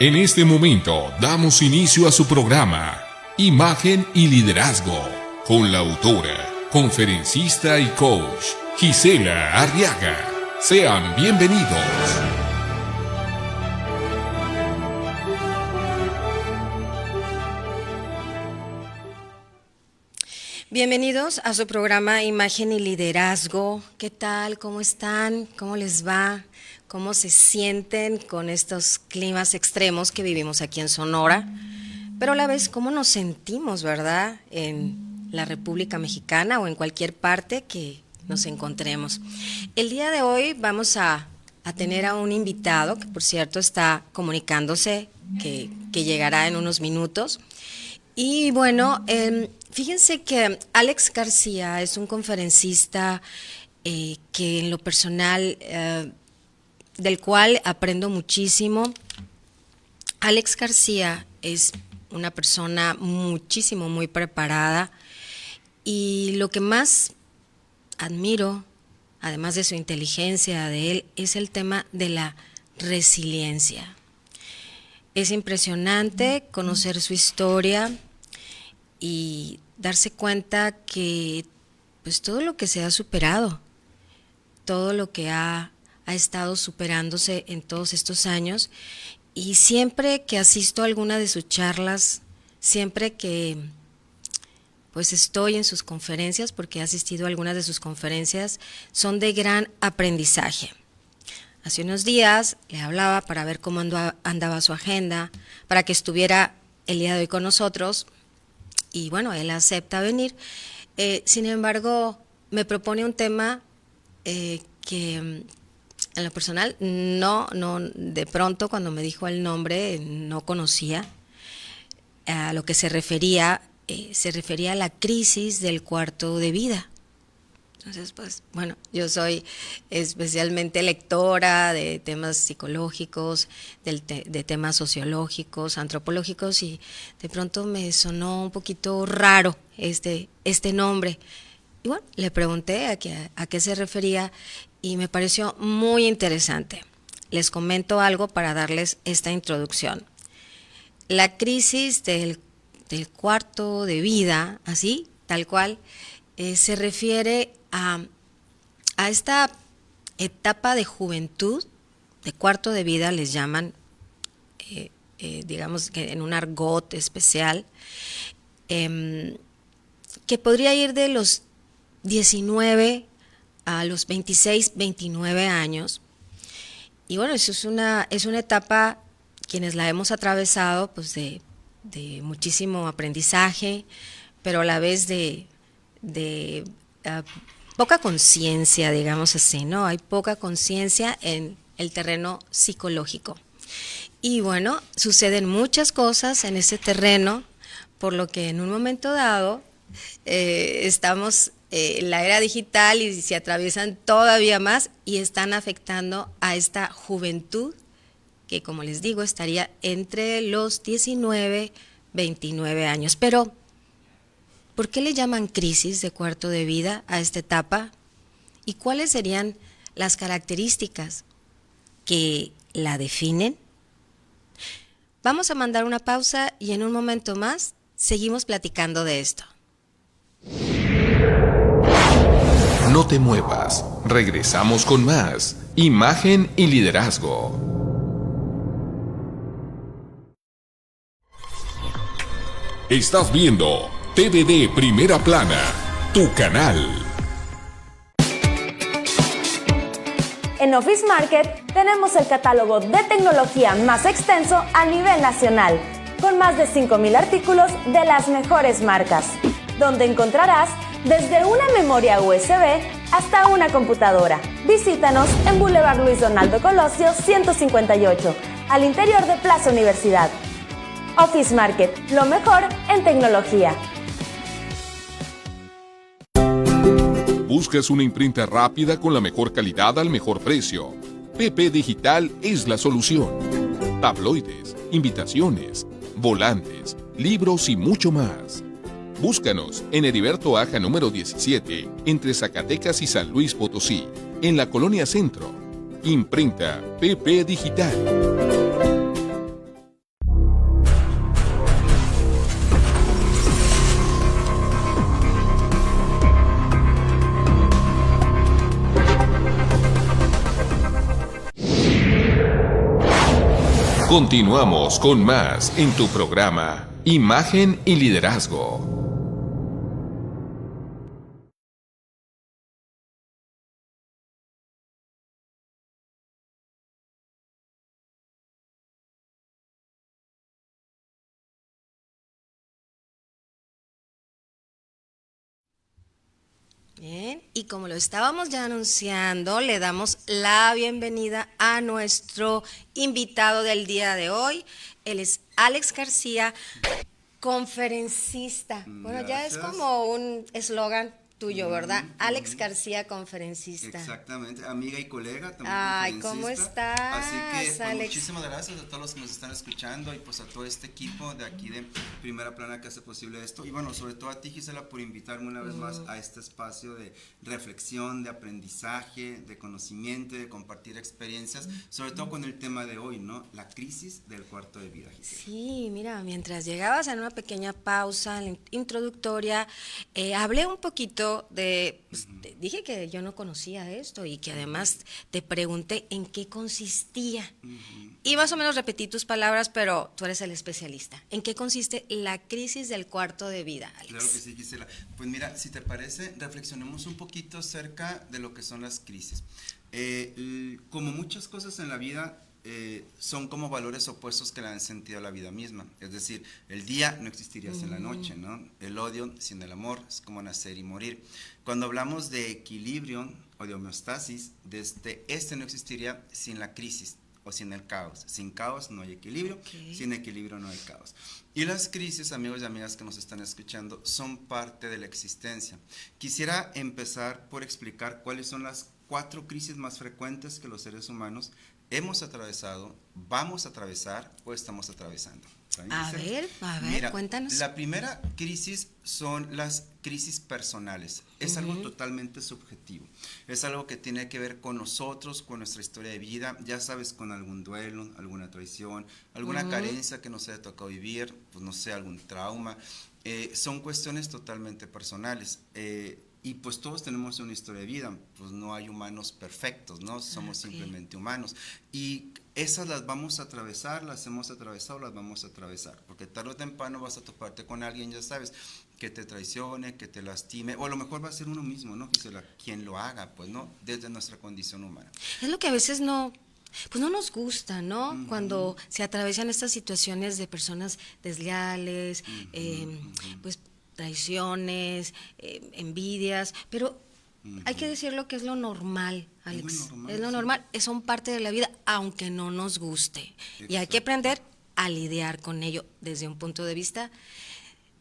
En este momento damos inicio a su programa Imagen y Liderazgo con la autora, conferencista y coach Gisela Arriaga. Sean bienvenidos. Bienvenidos a su programa Imagen y Liderazgo. ¿Qué tal? ¿Cómo están? ¿Cómo les va? ¿Cómo se sienten con estos climas extremos que vivimos aquí en Sonora? Pero a la vez, ¿cómo nos sentimos, verdad? En la República Mexicana o en cualquier parte que nos encontremos. El día de hoy vamos a tener a un invitado que, por cierto, está comunicándose, que llegará en unos minutos. Y bueno, fíjense que Alex García es un conferencista que en lo personal, del cual aprendo muchísimo. Alex García es una persona muy preparada, y lo que más admiro, además de su inteligencia de él, es el tema de la resiliencia. Es impresionante conocer su historia y darse cuenta que pues todo lo que se ha superado, todo lo que ha estado superándose en todos estos años, y siempre que asisto a alguna de sus charlas, siempre que pues estoy en sus conferencias, porque he asistido a algunas de sus conferencias, son de gran aprendizaje. Hace unos días le hablaba para ver cómo andaba su agenda, para que estuviera el día de hoy con nosotros, y bueno, él acepta venir. Sin embargo, me propone un tema que en lo personal no, de pronto cuando me dijo el nombre no conocía. A lo que se refería a la crisis del cuarto de vida. Entonces, pues, bueno, yo soy especialmente lectora de temas psicológicos, de temas sociológicos, antropológicos, y de pronto me sonó un poquito raro este nombre. Y bueno, le pregunté a qué se refería, y me pareció muy interesante. Les comento algo para darles esta introducción. La crisis del cuarto de vida, así, tal cual, se refiere a esta etapa de juventud, de cuarto de vida les llaman, digamos que en un argot especial, que podría ir de los 19 a los 26, 29 años. Y bueno, eso es una etapa, quienes la hemos atravesado, pues de muchísimo aprendizaje, pero a la vez de poca conciencia, digamos así, ¿no? Hay poca conciencia en el terreno psicológico. Y bueno, suceden muchas cosas en ese terreno, por lo que en un momento dado estamos en la era digital y se atraviesan todavía más y están afectando a esta juventud que, como les digo, estaría entre los 19, 29 años. Pero, ¿por qué le llaman crisis de cuarto de vida a esta etapa? ¿Y cuáles serían las características que la definen? Vamos a mandar una pausa y en un momento más seguimos platicando de esto. No te muevas, regresamos con más Imagen y Liderazgo. Estás viendo TVD Primera Plana, tu canal. En Office Market tenemos el catálogo de tecnología más extenso a nivel nacional, con más de 5,000 artículos de las mejores marcas, donde encontrarás desde una memoria USB hasta una computadora. Visítanos en Boulevard Luis Donaldo Colosio 158, al interior de Plaza Universidad. Office Market, lo mejor en tecnología. ¿Buscas una imprenta rápida con la mejor calidad al mejor precio? PP Digital es la solución. Tabloides, invitaciones, volantes, libros y mucho más. Búscanos en Heriberto Aja número 17, entre Zacatecas y San Luis Potosí, en la Colonia Centro. Imprenta PP Digital. Continuamos con más en tu programa Imagen y Liderazgo. Bien, y como lo estábamos ya anunciando, le damos la bienvenida a nuestro invitado del día de hoy. Él es Alex García, conferencista. Bueno, ya es como un eslogan tuyo, ¿verdad? Alex García, conferencista. Exactamente, amiga y colega también. Ay, ¿cómo estás, Así que pues, Alex? muchísimas gracias a todos los que nos están escuchando y pues a todo este equipo de aquí de Primera Plana que hace posible esto. Y bueno, sobre todo a ti, Gisela, por invitarme una vez más a este espacio de reflexión, de aprendizaje, de conocimiento, de compartir experiencias, sobre todo con el tema de hoy, ¿no? La crisis del cuarto de vida, Gisela. Sí, mira, mientras llegabas en una pequeña pausa introductoria, hablé un poquito dije que yo no conocía esto y que además te pregunté en qué consistía. Y más o menos repetí tus palabras, pero tú eres el especialista. ¿En qué consiste la crisis del cuarto de vida, Alex? Claro que sí, Gisela. Pues mira, si te parece, reflexionemos un poquito acerca de lo que son las crisis. Como muchas cosas en la vida, son como valores opuestos que le dan sentido a la vida misma. Es decir, el día no existiría sin la noche, ¿no? El odio sin el amor es como nacer y morir. Cuando hablamos de equilibrio o de homeostasis, este no existiría sin la crisis o sin el caos. Sin caos no hay equilibrio, sin equilibrio no hay caos. Y las crisis, amigos y amigas que nos están escuchando, son parte de la existencia. Quisiera empezar por explicar cuáles son las 4 crisis más frecuentes que los seres humanos hemos atravesado, vamos a atravesar o estamos atravesando. A ver, Mira, cuéntanos. La primera crisis son las crisis personales. Es algo totalmente subjetivo. Es algo que tiene que ver con nosotros, con nuestra historia de vida, ya sabes, con algún duelo, alguna traición, alguna carencia que nos haya tocado vivir, pues no sé, algún trauma. Son cuestiones totalmente personales. Y pues todos tenemos una historia de vida, pues no hay humanos perfectos, ¿no? Somos simplemente humanos. Y esas las vamos a atravesar, las hemos atravesado, las vamos a atravesar. Porque tarde o temprano vas a toparte con alguien, ya sabes, que te traicione, que te lastime, o a lo mejor va a ser uno mismo, ¿no? Quien lo haga, pues, ¿no? Desde nuestra condición humana. Es lo que a veces no nos gusta, ¿no? Cuando se atraviesan estas situaciones de personas desleales, pues traiciones, envidias, pero hay que decir lo que es lo normal, Alex. Es lo normal, son parte de la vida, aunque no nos guste. Y hay que aprender a lidiar con ello desde un punto de vista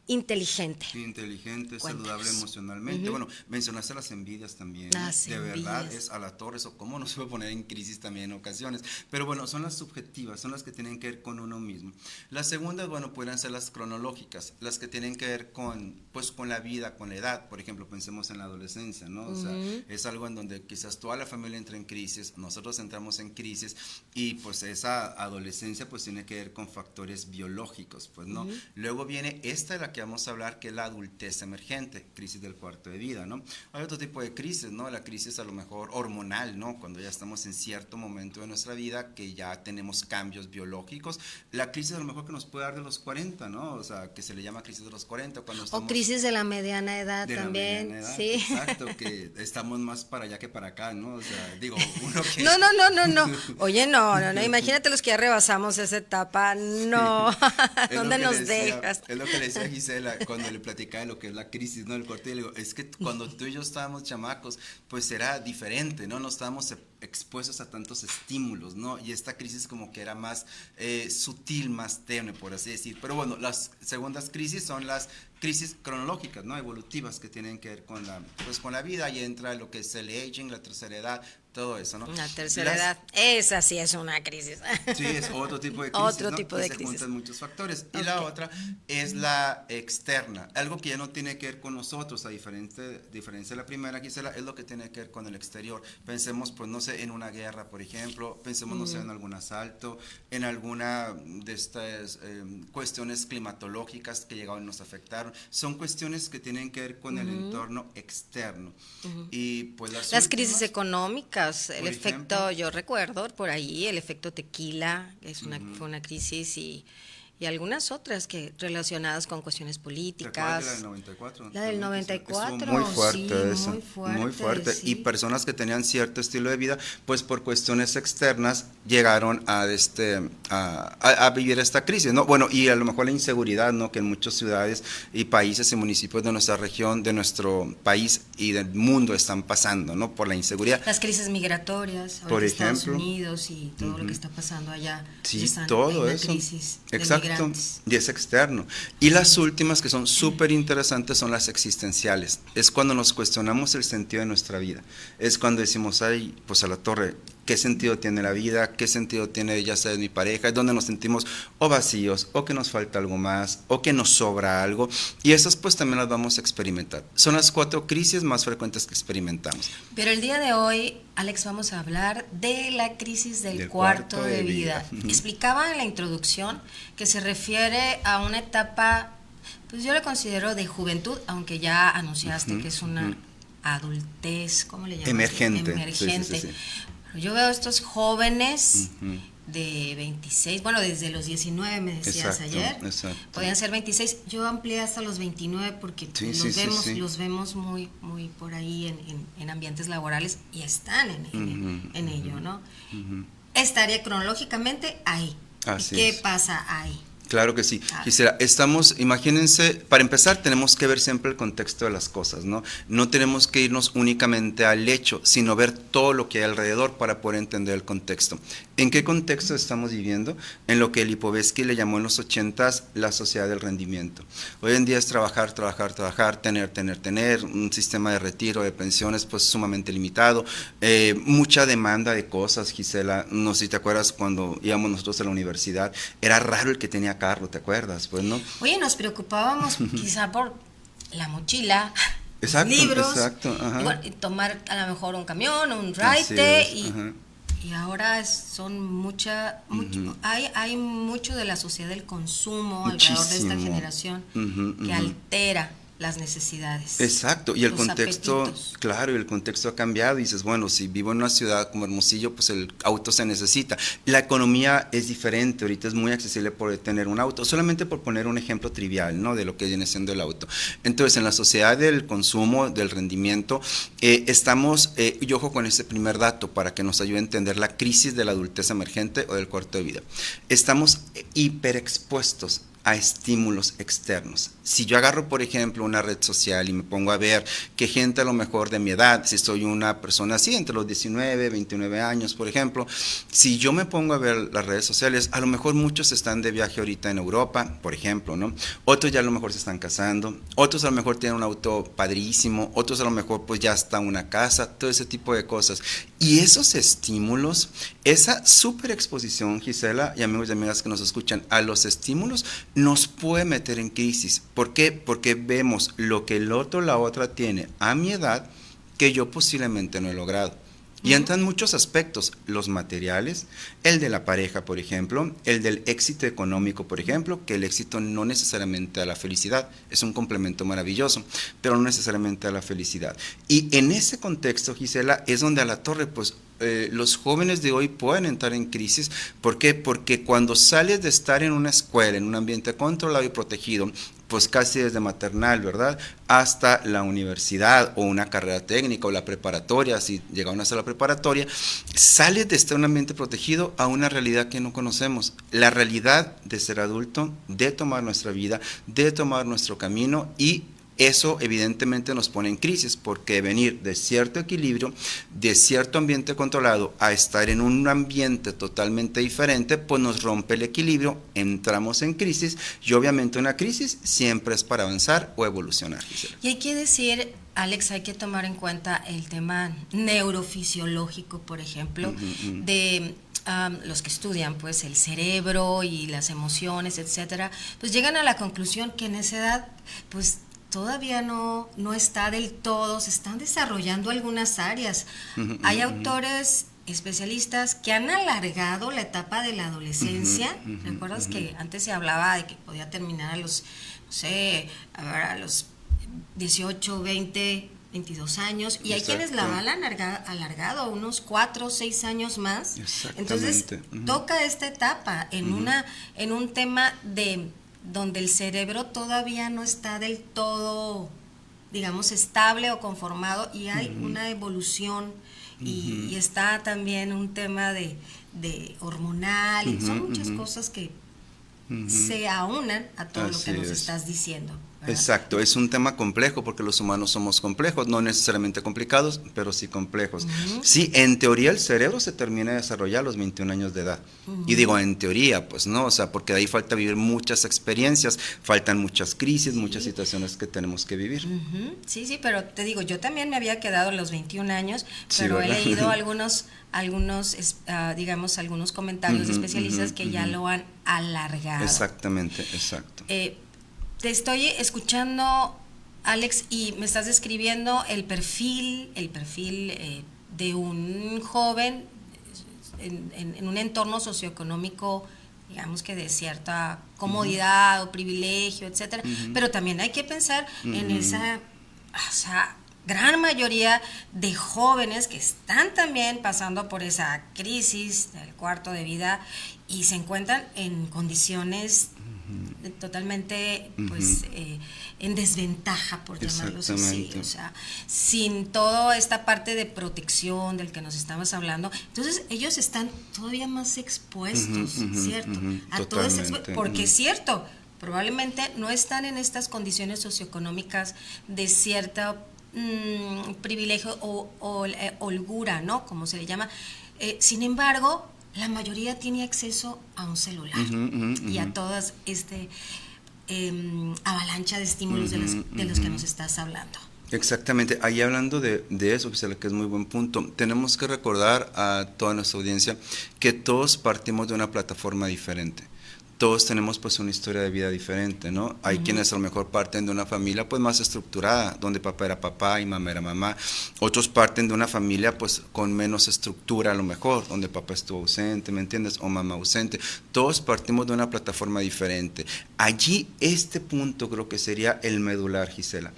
inteligente. Inteligente, saludable emocionalmente. Bueno, mencionaste las envidias también. De verdad, es a la torre, eso cómo nos puede poner en crisis también en ocasiones. Pero bueno, son las subjetivas, son las que tienen que ver con uno mismo. Las segundas, bueno, pueden ser las cronológicas, las que tienen que ver con la vida, con la edad. Por ejemplo, pensemos en la adolescencia, ¿no? O sea, es algo en donde quizás toda la familia entra en crisis, nosotros entramos en crisis y pues esa adolescencia pues tiene que ver con factores biológicos, pues, ¿no? Luego viene esta de la que vamos a hablar, que es la adultez emergente, crisis del cuarto de vida, ¿no? Hay otro tipo de crisis, ¿no? La crisis a lo mejor hormonal, ¿no? Cuando ya estamos en cierto momento de nuestra vida que ya tenemos cambios biológicos. La crisis a lo mejor que nos puede dar de los 40, ¿no? O sea, que se le llama crisis de los 40. Cuando estamos, o crisis de la mediana edad también. Mediana edad, sí. Exacto, que estamos más para allá que para acá, ¿no? O sea, digo, uno que... No. Oye, no. Imagínate los que ya rebasamos esa etapa. No. ¿Dónde nos dejas? Es lo que le decía a Gisela cuando le platicaba de lo que es la crisis, ¿no? El cuarto, y le digo, es que cuando tú y yo estábamos chamacos, pues era diferente, ¿no? No estábamos expuestos a tantos estímulos, ¿no? Y esta crisis como que era más sutil, más tenue, por así decir. Pero bueno, las segundas crisis son las crisis cronológicas, ¿no? Evolutivas, que tienen que ver con la vida, y entra lo que es el aging, la tercera edad, todo eso, ¿no? La tercera edad, esa sí es una crisis. Sí, es otro tipo de crisis, otro ¿no? tipo de se crisis. juntan muchos factores. Y la otra es la externa, algo que ya no tiene que ver con nosotros, a diferencia de la primera, Gisela, es lo que tiene que ver con el exterior. Pensemos, pues, no sé, en una guerra, por ejemplo, pensemos, no sé, en algún asalto, en alguna de estas cuestiones climatológicas que llegaron y nos afectaron. Son cuestiones que tienen que ver con el entorno externo. Y pues las crisis económicas, otras, el efecto, yo recuerdo por ahí, el efecto tequila, que es fue una crisis, y algunas otras que relacionadas con cuestiones políticas. La del 94. La del 94. Estuvo muy fuerte, sí, eso. Muy fuerte. Sí. Y personas que tenían cierto estilo de vida, pues por cuestiones externas llegaron a vivir esta crisis, ¿no? Bueno, y a lo mejor la inseguridad, ¿no? Que en muchas ciudades y países y municipios de nuestra región, de nuestro país y del mundo están pasando, ¿no? Por la inseguridad. Las crisis migratorias, por ejemplo, Estados Unidos y todo lo que está pasando allá. Sí, están todo en eso. Crisis Exacto. Y es externo. Y las últimas que son súper interesantes son las existenciales. Es cuando nos cuestionamos el sentido de nuestra vida. Es cuando decimos, ay, pues a la torre, ¿qué sentido tiene la vida? ¿Qué sentido tiene, ya sea mi pareja? Es donde nos sentimos o vacíos, o que nos falta algo más, o que nos sobra algo. Y esas pues también las vamos a experimentar. Son las 4 crisis más frecuentes que experimentamos. Pero el día de hoy, Alex, vamos a hablar de la crisis del cuarto de vida. Explicaba en la introducción que se refiere a una etapa, pues yo le considero de juventud, aunque ya anunciaste que es una adultez, ¿cómo le llamas? Emergente. Sí. Yo veo estos jóvenes de 26, bueno, desde los 19 me decías ayer, podían ser 26, yo amplié hasta los 29 porque los vemos muy por ahí en ambientes laborales y están en ello, ¿no? Estaría cronológicamente ahí. ¿Qué pasa ahí? Claro que sí. Gisela, imagínense, para empezar tenemos que ver siempre el contexto de las cosas, ¿no? No tenemos que irnos únicamente al hecho, sino ver todo lo que hay alrededor para poder entender el contexto. ¿En qué contexto estamos viviendo? En lo que Lipovetsky le llamó en los 80s la sociedad del rendimiento. Hoy en día es trabajar, tener, un sistema de retiro, de pensiones pues sumamente limitado, mucha demanda de cosas, Gisela. No sé si te acuerdas cuando íbamos nosotros a la universidad, era raro el que tenía carro, ¿te acuerdas? Pues, ¿no? Oye, nos preocupábamos quizá por la mochila, exacto, libros, ajá. y tomar a lo mejor un camión, un raite, y ahora hay mucho de la sociedad del consumo alrededor de esta generación que altera las necesidades. Exacto, y el contexto, apetitos. Claro, y el contexto ha cambiado y dices, bueno, si vivo en una ciudad como Hermosillo, pues el auto se necesita. La economía es diferente, ahorita es muy accesible por tener un auto, solamente por poner un ejemplo trivial, ¿no? De lo que viene siendo el auto. Entonces, en la sociedad del consumo, del rendimiento, estamos, y ojo con ese primer dato para que nos ayude a entender la crisis de la adultez emergente o del cuarto de vida. Estamos hiperexpuestos a estímulos externos. Si yo agarro, por ejemplo, una red social y me pongo a ver que gente a lo mejor de mi edad, si soy una persona así, entre los 19, 29 años, por ejemplo, si yo me pongo a ver las redes sociales, a lo mejor muchos están de viaje ahorita en Europa, por ejemplo, ¿no? Otros ya a lo mejor se están casando, otros a lo mejor tienen un auto padrísimo, otros a lo mejor pues ya está una casa, todo ese tipo de cosas. Y esos estímulos, esa superexposición, Gisela, y amigos y amigas que nos escuchan, a los estímulos, nos puede meter en crisis. ¿Por qué? Porque vemos lo que el otro, la otra tiene a mi edad que yo posiblemente no he logrado. Y entran muchos aspectos, los materiales, el de la pareja, por ejemplo, el del éxito económico, por ejemplo, que el éxito no necesariamente a la felicidad, es un complemento maravilloso, pero no necesariamente a la felicidad. Y en ese contexto, Gisela, es donde a la torre, pues, los jóvenes de hoy pueden entrar en crisis. ¿Por qué? Porque cuando sales de estar en una escuela, en un ambiente controlado y protegido, pues casi desde maternal, ¿verdad?, hasta la universidad o una carrera técnica o la preparatoria, si llegaron hasta la preparatoria, sales de estar en un ambiente protegido a una realidad que no conocemos, la realidad de ser adulto, de tomar nuestra vida, de tomar nuestro camino, y eso evidentemente nos pone en crisis, porque venir de cierto equilibrio, de cierto ambiente controlado, a estar en un ambiente totalmente diferente, pues nos rompe el equilibrio, entramos en crisis, y obviamente una crisis siempre es para avanzar o evolucionar. Y hay que decir, Alex, hay que tomar en cuenta el tema neurofisiológico, por ejemplo, de los que estudian pues el cerebro y las emociones, etcétera, pues llegan a la conclusión que en esa edad, pues todavía no está del todo, se están desarrollando algunas áreas. Hay autores especialistas que han alargado la etapa de la adolescencia. ¿Recuerdas que antes se hablaba de que podía terminar a los, no sé, a los 18, 20, 22 años, y hay quienes la van alargado unos 4 o 6 años más. Entonces, toca esta etapa en en un tema de donde el cerebro todavía no está del todo, digamos, estable o conformado, y hay una evolución, y está también un tema de hormonal, y son muchas cosas que se aunan a todo lo que nos estás diciendo. Exacto, es un tema complejo porque los humanos somos complejos, no necesariamente complicados, pero sí complejos. Sí, en teoría el cerebro se termina de desarrollar a los 21 años de edad. Y digo en teoría, pues no, o sea, porque de ahí falta vivir muchas experiencias, faltan muchas crisis, muchas situaciones que tenemos que vivir. Sí, pero te digo, yo también me había quedado a los 21 años, pero he leído algunos digamos, algunos comentarios de especialistas que ya lo han alargado. Exactamente, exacto. Te estoy escuchando, Alex, y me estás describiendo el perfil de un joven en un entorno socioeconómico, digamos que de cierta comodidad o privilegio, etcétera, pero también hay que pensar en esa gran mayoría de jóvenes que están también pasando por esa crisis del cuarto de vida y se encuentran en condiciones totalmente pues en desventaja, por llamarlo así, o sea, sin toda esta parte de protección del que nos estamos hablando. Entonces ellos están todavía más expuestos, ¿cierto? A todo ese, porque es cierto, probablemente no están en estas condiciones socioeconómicas de cierto privilegio o holgura, ¿no? Como se le llama. Sin embargo, la mayoría tiene acceso a un celular y a todas avalancha de estímulos de los que nos estás hablando. Exactamente, ahí hablando de eso, Gisela, que es muy buen punto, tenemos que recordar a toda nuestra audiencia que todos partimos de una plataforma diferente. Todos tenemos pues una historia de vida diferente, ¿no? Hay quienes a lo mejor parten de una familia pues más estructurada, donde papá era papá y mamá era mamá. Otros parten de una familia pues con menos estructura a lo mejor, donde papá estuvo ausente, ¿me entiendes? O mamá ausente. Todos partimos de una plataforma diferente. Allí este punto creo que sería el medular, Gisela.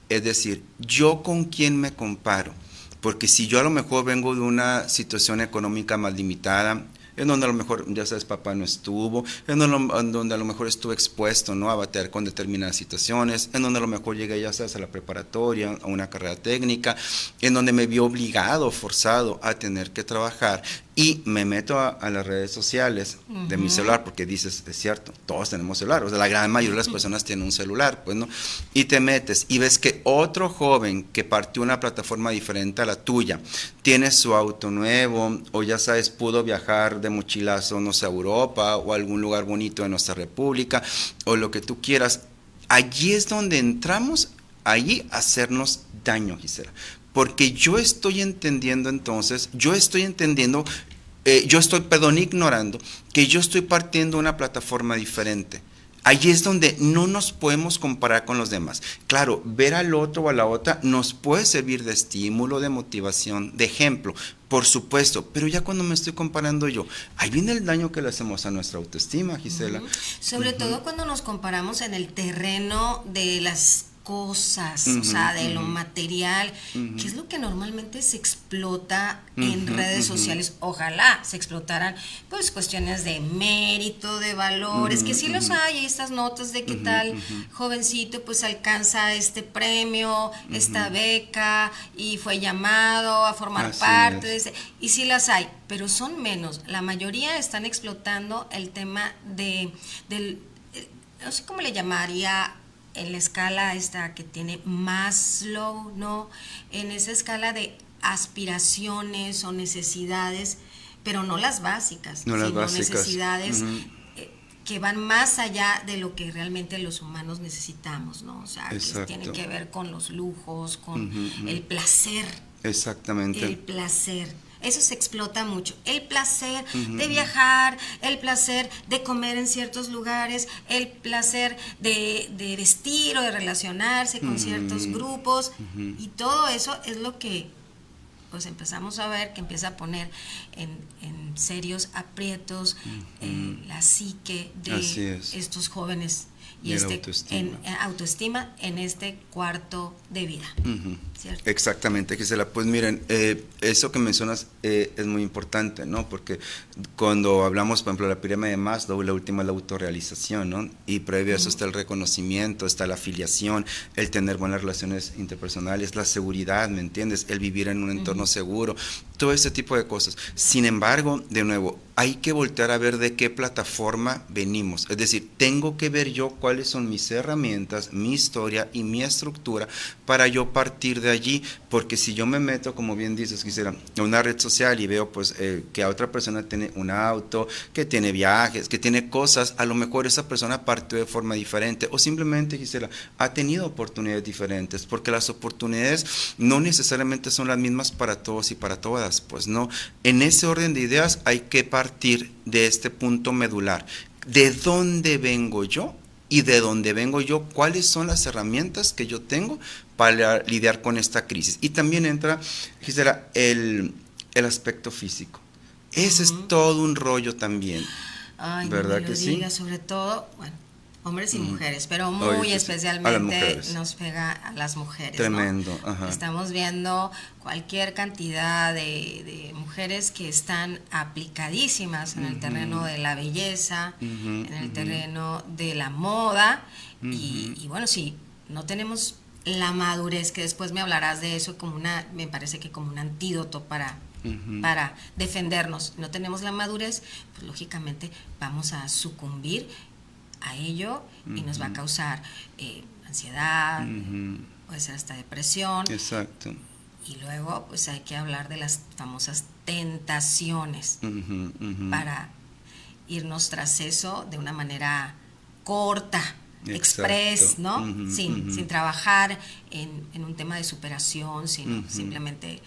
Es decir, ¿yo con quién me comparo? Porque si yo a lo mejor vengo de una situación económica más limitada, en donde a lo mejor, ya sabes, papá no estuvo, en donde a lo mejor estuve expuesto, ¿no?, a batallar con determinadas situaciones, en donde a lo mejor llegué, ya sabes, a la preparatoria, a una carrera técnica, en donde me vi obligado, forzado a tener que trabajar, y me meto a las redes sociales de mi celular, porque dices, es cierto, todos tenemos celular, o sea, la gran mayoría de las personas tienen un celular, pues, ¿no? Y te metes y ves que otro joven que partió una plataforma diferente a la tuya, tiene su auto nuevo, o ya sabes, pudo viajar de mochilazo, no sé, a Europa, o a algún lugar bonito de nuestra república, o lo que tú quieras. Allí es donde entramos, allí a hacernos daño, Gisela. Porque yo estoy entendiendo entonces, ignorando que yo estoy partiendo de una plataforma diferente. Allí es donde no nos podemos comparar con los demás. Claro, ver al otro o a la otra nos puede servir de estímulo, de motivación, de ejemplo, por supuesto, pero ya cuando me estoy comparando yo, ahí viene el daño que le hacemos a nuestra autoestima, Gisela. Sobre todo cuando nos comparamos en el terreno de las cosas, o sea, de lo material, que es lo que normalmente se explota en redes sociales. Ojalá se explotaran pues cuestiones de mérito, de valores, que sí los hay, estas notas de que tal jovencito pues alcanza este premio, esta beca y fue llamado a formar parte de ese, y sí las hay, pero son menos. La mayoría están explotando el tema del no sé cómo le llamaría en la escala esta que tiene Maslow, ¿no? En esa escala de aspiraciones o necesidades, pero no las básicas, sino necesidades que van más allá de lo que realmente los humanos necesitamos, ¿no? O sea, que tienen que ver con los lujos, con el placer. Exactamente. El placer. Eso se explota mucho. El placer de viajar, el placer de comer en ciertos lugares, el placer de vestir o de relacionarse con ciertos grupos, y todo eso es lo que pues empezamos a ver que empieza a poner en serios aprietos la psique de estos jóvenes y autoestima en este cuarto de vida. ¿Cierto? Exactamente, Gisela. Pues miren, eso que mencionas es muy importante, ¿no? Porque cuando hablamos, por ejemplo, de la pirámide de Maslow, la última es la autorrealización, ¿no? Y previo a eso está el reconocimiento, está la afiliación, el tener buenas relaciones interpersonales, la seguridad, ¿me entiendes? El vivir en un entorno seguro, todo ese tipo de cosas. Sin embargo, de nuevo, hay que voltear a ver de qué plataforma venimos. Es decir, tengo que ver yo cuáles son mis herramientas, mi historia y mi estructura para yo partir de allí, porque si yo me meto, como bien dices, Gisela, en una red social y veo pues que a otra persona tiene un auto, que tiene viajes, que tiene cosas, a lo mejor esa persona partió de forma diferente o simplemente, Gisela, ha tenido oportunidades diferentes, porque las oportunidades no necesariamente son las mismas para todos y para todas, pues no. En ese orden de ideas hay que partir de este punto medular. ¿De dónde vengo yo? Y de dónde vengo yo, cuáles son las herramientas que yo tengo para lidiar con esta crisis. Y también entra, Gisela, el aspecto físico. Ese es todo un rollo también. Ay, ¿verdad no que lo sí? digas, sobre todo, bueno, hombres y mujeres, pero muy especialmente nos pega a las mujeres. Tremendo. ¿No? Ajá. Estamos viendo cualquier cantidad de mujeres que están aplicadísimas en el terreno de la belleza, en el terreno de la moda, y bueno, sí, no tenemos la madurez, que después me hablarás de eso como me parece que como un antídoto para defendernos. No tenemos la madurez, pues lógicamente vamos a sucumbir a ello y nos va a causar ansiedad, puede ser hasta depresión. Exacto. Y luego pues hay que hablar de las famosas tentaciones para irnos tras eso de una manera corta, express, ¿no? Sin trabajar en un tema de superación, sino simplemente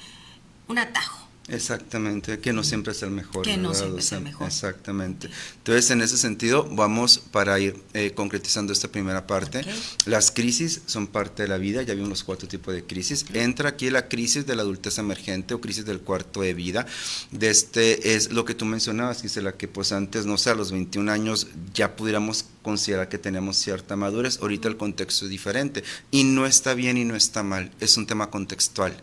un atajo. Exactamente, que no siempre es el mejor. Que ¿verdad? no siempre es el mejor. Exactamente. Entonces, en ese sentido, vamos para ir concretizando esta primera parte. Okay. Las crisis son parte de la vida, ya vimos los 4 tipos de crisis. Entra aquí la crisis de la adultez emergente o crisis del cuarto de vida. Es lo que tú mencionabas, Gisela, que pues antes, no sé, a los 21 años ya pudiéramos considerar que tenemos cierta madurez. Ahorita el contexto es diferente y no está bien y no está mal, es un tema contextual.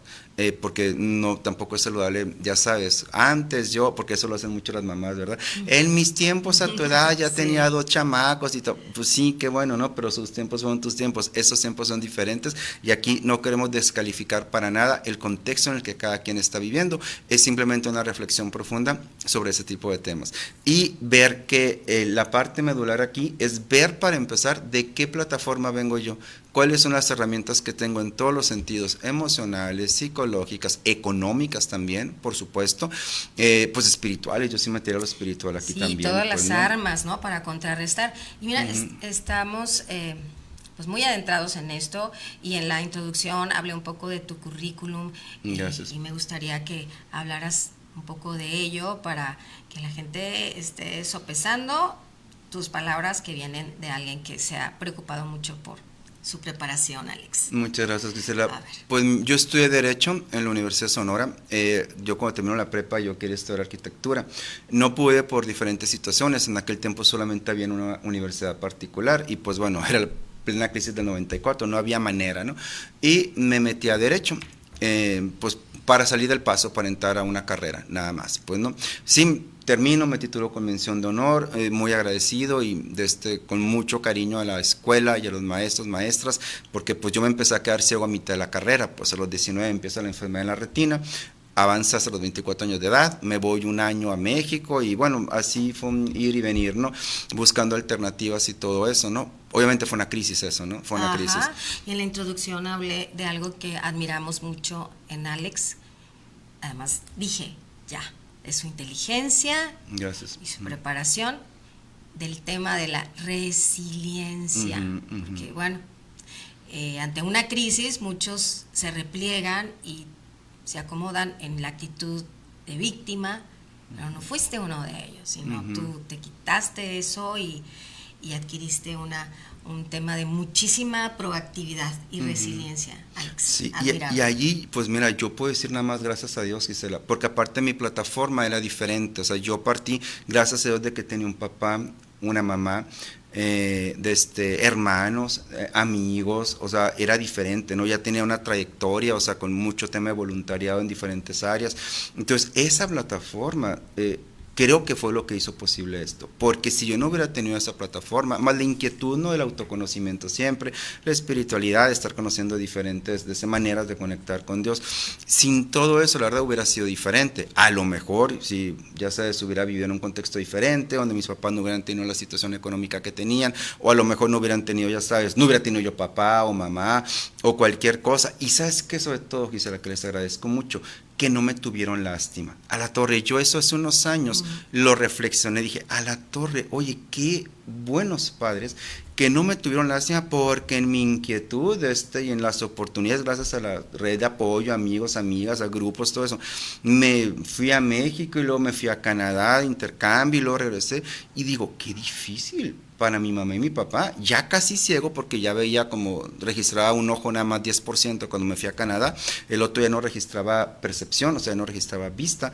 Porque no tampoco es saludable, ya sabes, antes yo, porque eso lo hacen mucho las mamás, ¿verdad? En mis tiempos a tu edad ya tenía 2 chamacos y todo, pues sí, qué bueno, ¿no? Pero sus tiempos fueron tus tiempos, esos tiempos son diferentes y aquí no queremos descalificar para nada el contexto en el que cada quien está viviendo, es simplemente una reflexión profunda sobre ese tipo de temas. Y ver que la parte medular aquí es ver para empezar de qué plataforma vengo yo, cuáles son las herramientas que tengo en todos los sentidos, emocionales, psicológicas, económicas también, por supuesto, pues espirituales, yo sí metería lo espiritual aquí también. Sí, todas pues, las ¿no? armas, ¿no? Para contrarrestar. Y mira, estamos pues muy adentrados en esto y en la introducción hablé un poco de tu currículum y me gustaría que hablaras un poco de ello para que la gente esté sopesando tus palabras que vienen de alguien que se ha preocupado mucho por su preparación, Alex. Muchas gracias, Gisela. Pues yo estudié Derecho en la Universidad de Sonora. Yo cuando terminó la prepa yo quería estudiar arquitectura. No pude por diferentes situaciones. En aquel tiempo solamente había una universidad particular y pues bueno, era la plena crisis del 94, no había manera, ¿no? Y me metí a Derecho, pues para salir del paso, para entrar a una carrera, nada más, pues no. Sí, termino, me titulo con mención de honor, muy agradecido y con mucho cariño a la escuela y a los maestros, maestras, porque pues yo me empecé a quedar ciego a mitad de la carrera, pues a los 19 empieza la enfermedad en la retina, avanzas a los 24 años de edad, me voy un año a México y bueno, así fue un ir y venir, ¿no? Buscando alternativas y todo eso, ¿no? Obviamente fue una crisis eso, ¿no? Fue una crisis. Y en la introducción hablé de algo que admiramos mucho en Alex, además dije, de su inteligencia Gracias. Y su preparación, del tema de la resiliencia, porque bueno, ante una crisis muchos se repliegan y se acomodan en la actitud de víctima, pero no fuiste uno de ellos, sino tú te quitaste eso y adquiriste un tema de muchísima proactividad y resiliencia, Alex. Sí, y allí, pues mira, yo puedo decir nada más gracias a Dios, Gisela, porque aparte mi plataforma era diferente, o sea, yo partí gracias a Dios de que tenía un papá, una mamá, hermanos, amigos, o sea, era diferente, ¿no? Ya tenía una trayectoria, o sea, con mucho tema de voluntariado en diferentes áreas. Entonces, esa plataforma creo que fue lo que hizo posible esto, porque si yo no hubiera tenido esa plataforma, más la inquietud, ¿no?, del autoconocimiento siempre, la espiritualidad, estar conociendo diferentes maneras de conectar con Dios, sin todo eso, la verdad, hubiera sido diferente. A lo mejor, si ya sabes, hubiera vivido en un contexto diferente, donde mis papás no hubieran tenido la situación económica que tenían, o a lo mejor no hubieran tenido, ya sabes, no hubiera tenido yo papá o mamá, o cualquier cosa. Y sabes que sobre todo, Gisela, que les agradezco mucho, que no me tuvieron lástima. A la torre, yo eso hace unos años lo reflexioné, dije, a la torre, oye, qué buenos padres que no me tuvieron lástima, porque en mi inquietud y en las oportunidades, gracias a la red de apoyo, amigos, amigas, a grupos, todo eso, me fui a México y luego me fui a Canadá de intercambio y luego regresé y digo, qué difícil para mi mamá y mi papá, ya casi ciego, porque ya veía como registraba un ojo nada más 10% cuando me fui a Canadá, el otro ya no registraba percepción, o sea, no registraba vista.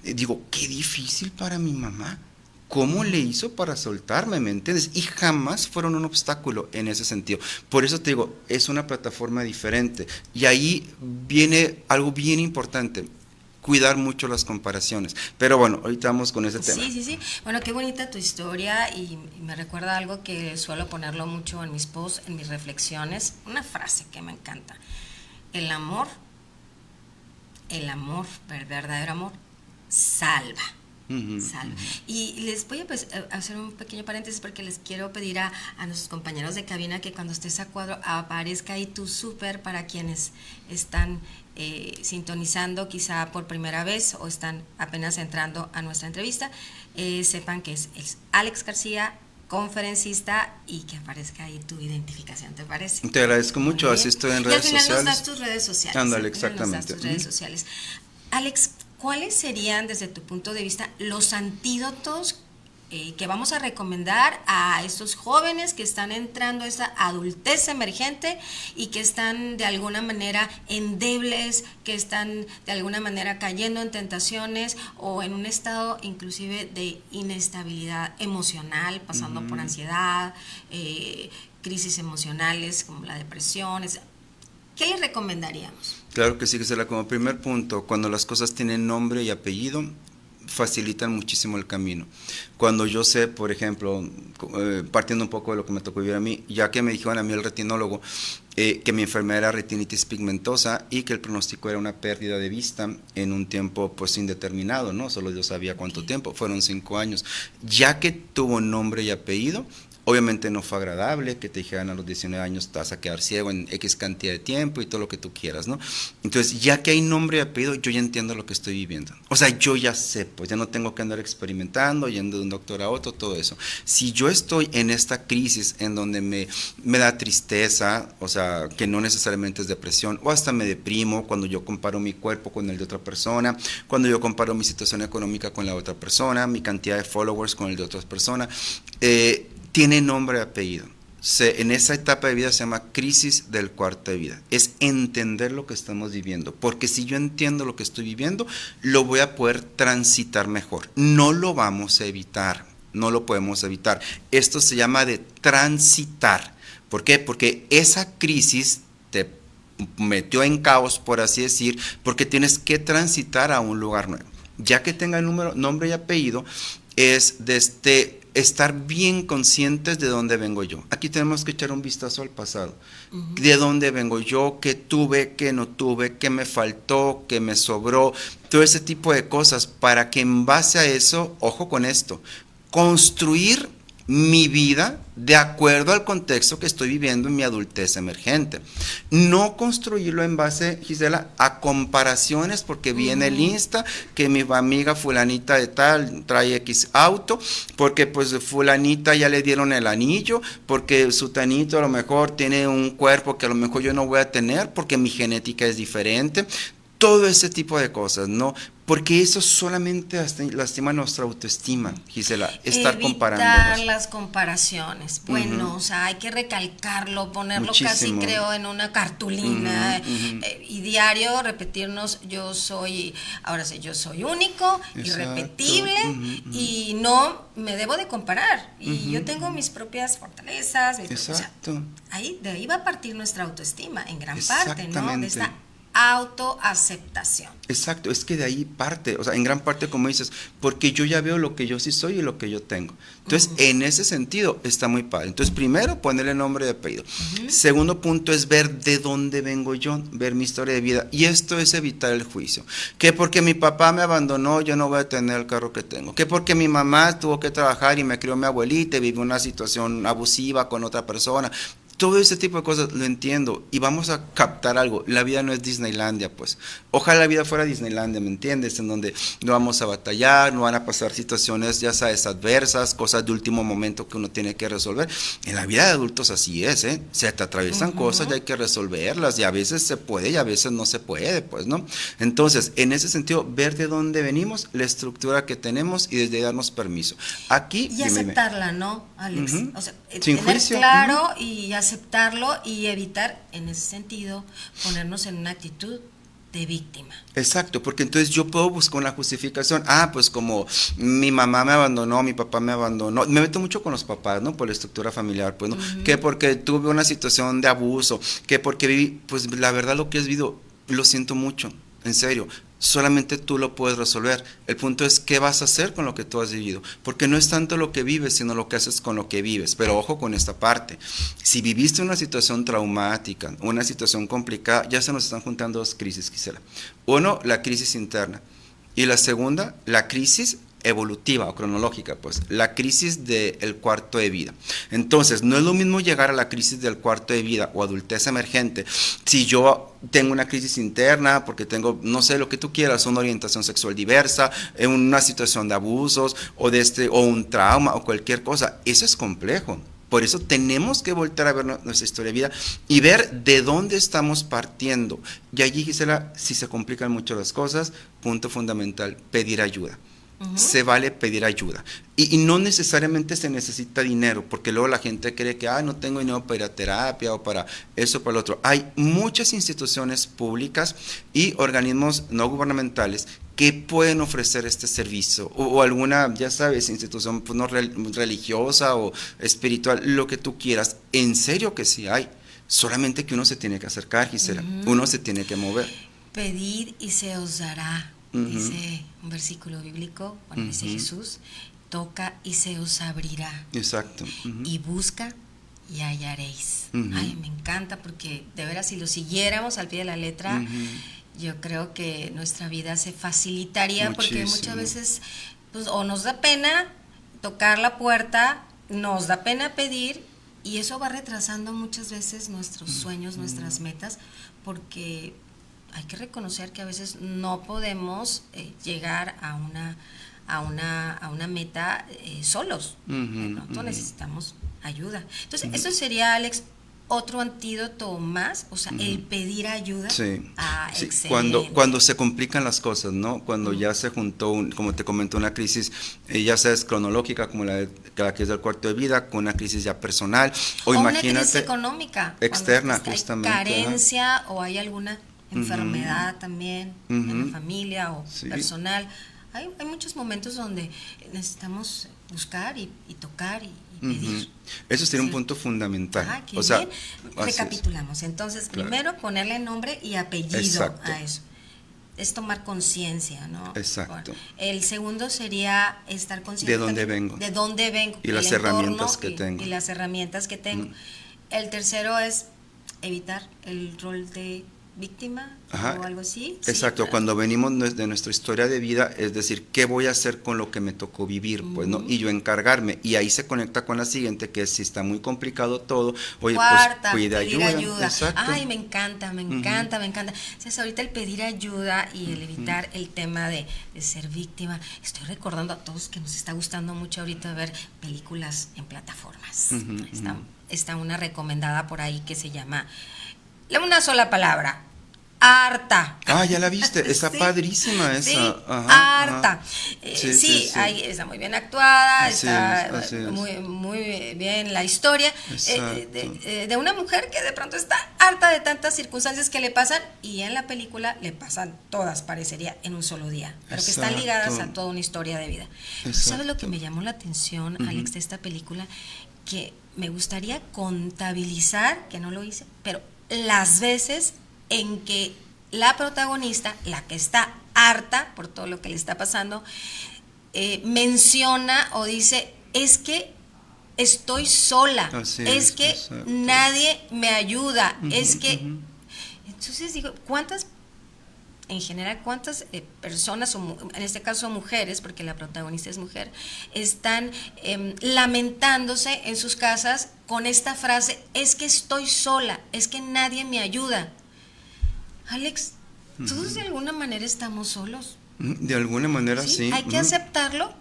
Digo, qué difícil para mi mamá. ¿Cómo le hizo para soltarme? ¿Me entiendes? Y jamás fueron un obstáculo en ese sentido. Por eso te digo, es una plataforma diferente. Y ahí viene algo bien importante. Cuidar mucho las comparaciones. Pero bueno, ahorita vamos con ese tema. Sí. Bueno, qué bonita tu historia y me recuerda algo que suelo ponerlo mucho en mis posts, en mis reflexiones. Una frase que me encanta. El amor, el verdadero amor, salva. Salva. Y les voy a hacer un pequeño paréntesis porque les quiero pedir a nuestros compañeros de cabina que cuando estés a cuadro aparezca ahí tu súper para quienes están sintonizando quizá por primera vez o están apenas entrando a nuestra entrevista, sepan que es Alex García, conferencista, y que aparezca ahí tu identificación, ¿te parece? Te agradezco mucho, así estoy en redes sociales. Y al final nos das tus redes sociales. Ándale, exactamente. Nos das tus redes sociales. Alex, ¿cuáles serían desde tu punto de vista los antídotos que vamos a recomendar a estos jóvenes que están entrando a esa adultez emergente y que están de alguna manera endebles, que están de alguna manera cayendo en tentaciones o en un estado inclusive de inestabilidad emocional, pasando por ansiedad, crisis emocionales como la depresión? ¿Qué les recomendaríamos? Claro que sí, Gisela, como primer punto, cuando las cosas tienen nombre y apellido, facilitan muchísimo el camino. Cuando yo sé, por ejemplo, partiendo un poco de lo que me tocó vivir a mí, ya que me dijeron a mí el retinólogo que mi enfermedad era retinitis pigmentosa y que el pronóstico era una pérdida de vista en un tiempo pues indeterminado, ¿no? Solo yo sabía cuánto tiempo, fueron 5 años. Ya que tuvo nombre y apellido, obviamente no fue agradable que te dijeran a los 19 años te vas a quedar ciego en X cantidad de tiempo y todo lo que tú quieras, ¿no? Entonces, ya que hay nombre y apellido, yo ya entiendo lo que estoy viviendo. O sea, yo ya sé, pues ya no tengo que andar experimentando, yendo de un doctor a otro, todo eso. Si yo estoy en esta crisis en donde me da tristeza, o sea, que no necesariamente es depresión, o hasta me deprimo cuando yo comparo mi cuerpo con el de otra persona, cuando yo comparo mi situación económica con la otra persona, mi cantidad de followers con el de otras personas, tiene nombre y apellido. En esa etapa de vida se llama crisis del cuarto de vida. Es entender lo que estamos viviendo, porque si yo entiendo lo que estoy viviendo, lo voy a poder transitar mejor. No lo vamos a evitar, no lo podemos evitar. Esto se llama de transitar. ¿Por qué? Porque esa crisis te metió en caos, por así decir, porque tienes que transitar a un lugar nuevo. Ya que tenga nombre y apellido, es estar bien conscientes de dónde vengo yo. Aquí tenemos que echar un vistazo al pasado. De dónde vengo yo, qué tuve, qué no tuve, qué me faltó, qué me sobró, todo ese tipo de cosas, para que en base a eso, ojo con esto, construir mi vida de acuerdo al contexto que estoy viviendo en mi adultez emergente. No construirlo en base, Gisela, a comparaciones, porque viene el Insta, que mi amiga fulanita de tal trae X auto, porque pues fulanita ya le dieron el anillo, porque su tanito a lo mejor tiene un cuerpo que a lo mejor yo no voy a tener, porque mi genética es diferente. Todo ese tipo de cosas, ¿no? Porque eso solamente lastima nuestra autoestima, Gisela, estar comparándonos. Evitar las comparaciones. Bueno, o sea, hay que recalcarlo, ponerlo Muchísimo. casi creo en una cartulina y diario repetirnos yo soy único, irrepetible y no me debo de comparar. Y yo tengo mis propias fortalezas. Exacto. O sea, de ahí va a partir nuestra autoestima en gran parte, ¿no? De esta autoaceptación. Exacto, es que de ahí parte, o sea, en gran parte como dices, porque yo ya veo lo que yo sí soy y lo que yo tengo. Entonces, en ese sentido está muy padre. Entonces, primero, ponerle nombre y apellido. Segundo punto es ver de dónde vengo yo, ver mi historia de vida. Y esto es evitar el juicio. Que porque mi papá me abandonó, yo no voy a tener el carro que tengo. Que porque mi mamá tuvo que trabajar y me crió mi abuelita y vivió una situación abusiva con otra persona. Todo ese tipo de cosas lo entiendo y vamos a captar algo. La vida no es Disneylandia, pues. Ojalá la vida fuera Disneylandia, ¿me entiendes? En donde no vamos a batallar, no van a pasar situaciones, ya sabes, adversas, cosas de último momento que uno tiene que resolver. En la vida de adultos así es, ¿eh? Se te atraviesan cosas y hay que resolverlas y a veces se puede y a veces no se puede, pues, ¿no? Entonces, en ese sentido, ver de dónde venimos, la estructura que tenemos y desde ahí darnos permiso. Aquí... Y aceptarla, ¿no, Alex? O sea, sin tener juicio. claro y aceptarlo y evitar, en ese sentido, ponernos en una actitud de víctima. Exacto, porque entonces yo puedo buscar una justificación. Pues como mi mamá me abandonó, mi papá me abandonó. Me meto mucho con los papás, ¿no? Por la estructura familiar, pues, ¿no? Que porque tuve una situación de abuso, que porque viví, pues la verdad lo que has vivido, lo siento mucho, en serio. Solamente tú lo puedes resolver. El punto es qué vas a hacer con lo que tú has vivido, porque no es tanto lo que vives, sino lo que haces con lo que vives. Pero ojo con esta parte, si viviste una situación traumática, una situación complicada, ya se nos están juntando dos crisis, Gisela. Uno, la crisis interna, y la segunda, la crisis evolutiva o cronológica, pues, la crisis del cuarto de vida. Entonces, no es lo mismo llegar a la crisis del cuarto de vida o adultez emergente si yo tengo una crisis interna porque tengo, no sé, lo que tú quieras, una orientación sexual diversa, una situación de abusos o un trauma o cualquier cosa. Eso es complejo. Por eso tenemos que volver a ver nuestra historia de vida y ver de dónde estamos partiendo. Y allí, Gisela, si se complican mucho las cosas, punto fundamental, pedir ayuda. Se vale pedir ayuda y no necesariamente se necesita dinero, porque luego la gente cree que no tengo dinero para ir a terapia o para eso, para lo otro. Hay muchas instituciones públicas y organismos no gubernamentales que pueden ofrecer este servicio o alguna, ya sabes, institución pues, no religiosa o espiritual, lo que tú quieras. En serio que sí hay, solamente que uno se tiene que acercar, Gisela, uno se tiene que mover. Pedid y se os dará. Dice un versículo bíblico, dice Jesús, toca y se os abrirá. Exacto. Y busca y hallaréis. Ay, me encanta porque de veras si lo siguiéramos al pie de la letra, yo creo que nuestra vida se facilitaría. Muchísimo. Porque muchas veces pues, o nos da pena tocar la puerta, nos da pena pedir y eso va retrasando muchas veces nuestros sueños, nuestras metas, porque hay que reconocer que a veces no podemos llegar a una meta solos. Nosotros necesitamos ayuda. Entonces, eso sería, Alex, otro antídoto más, o sea, el pedir ayuda. Sí, sí. Cuando se complican las cosas, ¿no? Cuando ya se juntó, como te comenté, una crisis, ya sea es cronológica, como la que es del cuarto de vida, con una crisis ya personal, o imagínate, una crisis económica. Externa, justamente. Hay carencia o hay alguna enfermedad también en la familia o personal. Hay muchos momentos donde necesitamos buscar y tocar y pedir. Eso sería un punto fundamental. O sea, recapitulamos. Entonces, primero ponerle nombre y apellido a eso. Es tomar conciencia, ¿no? Exacto. El segundo sería estar consciente de dónde vengo. De dónde vengo. Y las herramientas que tengo. Y las herramientas que tengo. El tercero es evitar el rol de víctima o algo así. Exacto, claro. Cuando venimos de nuestra historia de vida, es decir, ¿qué voy a hacer con lo que me tocó vivir? Pues, ¿no? Y yo encargarme, y ahí se conecta con la siguiente, que es, si está muy complicado todo, oye, cuarta, pues pide ayuda. Exacto. Ay, me encanta. O sea, ahorita el pedir ayuda y el evitar el tema de ser víctima. Estoy recordando a todos que nos está gustando mucho ahorita ver películas en plataformas. Está una recomendada por ahí que se llama una sola palabra, harta. Ah, ya la viste, está Sí, padrísima esa. sí, Ajá, harta. ajá. Sí. Ahí está muy bien actuada, Así está es. muy bien la historia Exacto. de una mujer que de pronto está harta de tantas circunstancias que le pasan, y en la película le pasan todas, parecería, en un solo día, pero que están ligadas a toda una historia de vida. ¿Sabes lo que me llamó la atención, Alex, de esta película? Que me gustaría contabilizar, que no lo hice, pero las veces en que la protagonista, la que está harta por todo lo que le está pasando, menciona o dice, es que estoy sola, es que exacto. Nadie me ayuda, es que... Entonces digo, ¿cuántas personas, en este caso mujeres, porque la protagonista es mujer, están lamentándose en sus casas con esta frase, es que estoy sola, es que nadie me ayuda? Alex, todos de alguna manera estamos solos. De alguna manera sí. Hay que aceptarlo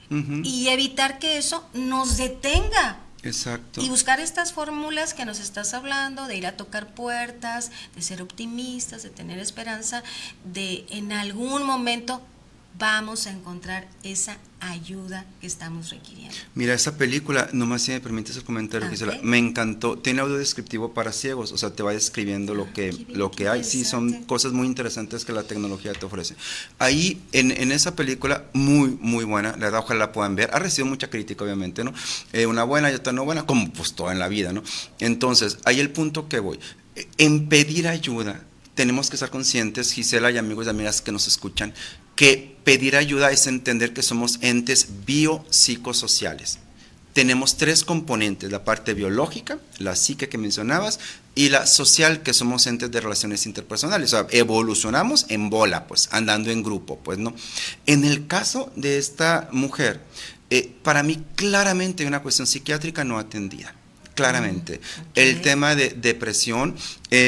y evitar que eso nos detenga. Exacto. Y buscar estas fórmulas que nos estás hablando, de ir a tocar puertas, de ser optimistas, de tener esperanza, de en algún momento vamos a encontrar esa ayuda que estamos requiriendo. Mira, esa película, nomás si me permites el comentario, Gisela, me encantó. Tiene audio descriptivo para ciegos, o sea, te va describiendo lo que hay. Sí, son cosas muy interesantes que la tecnología te ofrece. Ahí, en esa película, muy buena, la verdad, ojalá la puedan ver. Ha recibido mucha crítica, obviamente, ¿no? Una buena y otra no buena, como pues toda en la vida, ¿no? Entonces, ahí el punto que voy. En pedir ayuda, tenemos que estar conscientes, Gisela y amigos y amigas que nos escuchan, que pedir ayuda es entender que somos entes biopsicosociales. Tenemos 3 componentes, la parte biológica, la psique que mencionabas, y la social, que somos entes de relaciones interpersonales. O sea, evolucionamos en bola, pues, andando en grupo, pues, ¿no? En el caso de esta mujer, para mí claramente hay una cuestión psiquiátrica no atendida. Claramente, el tema de depresión,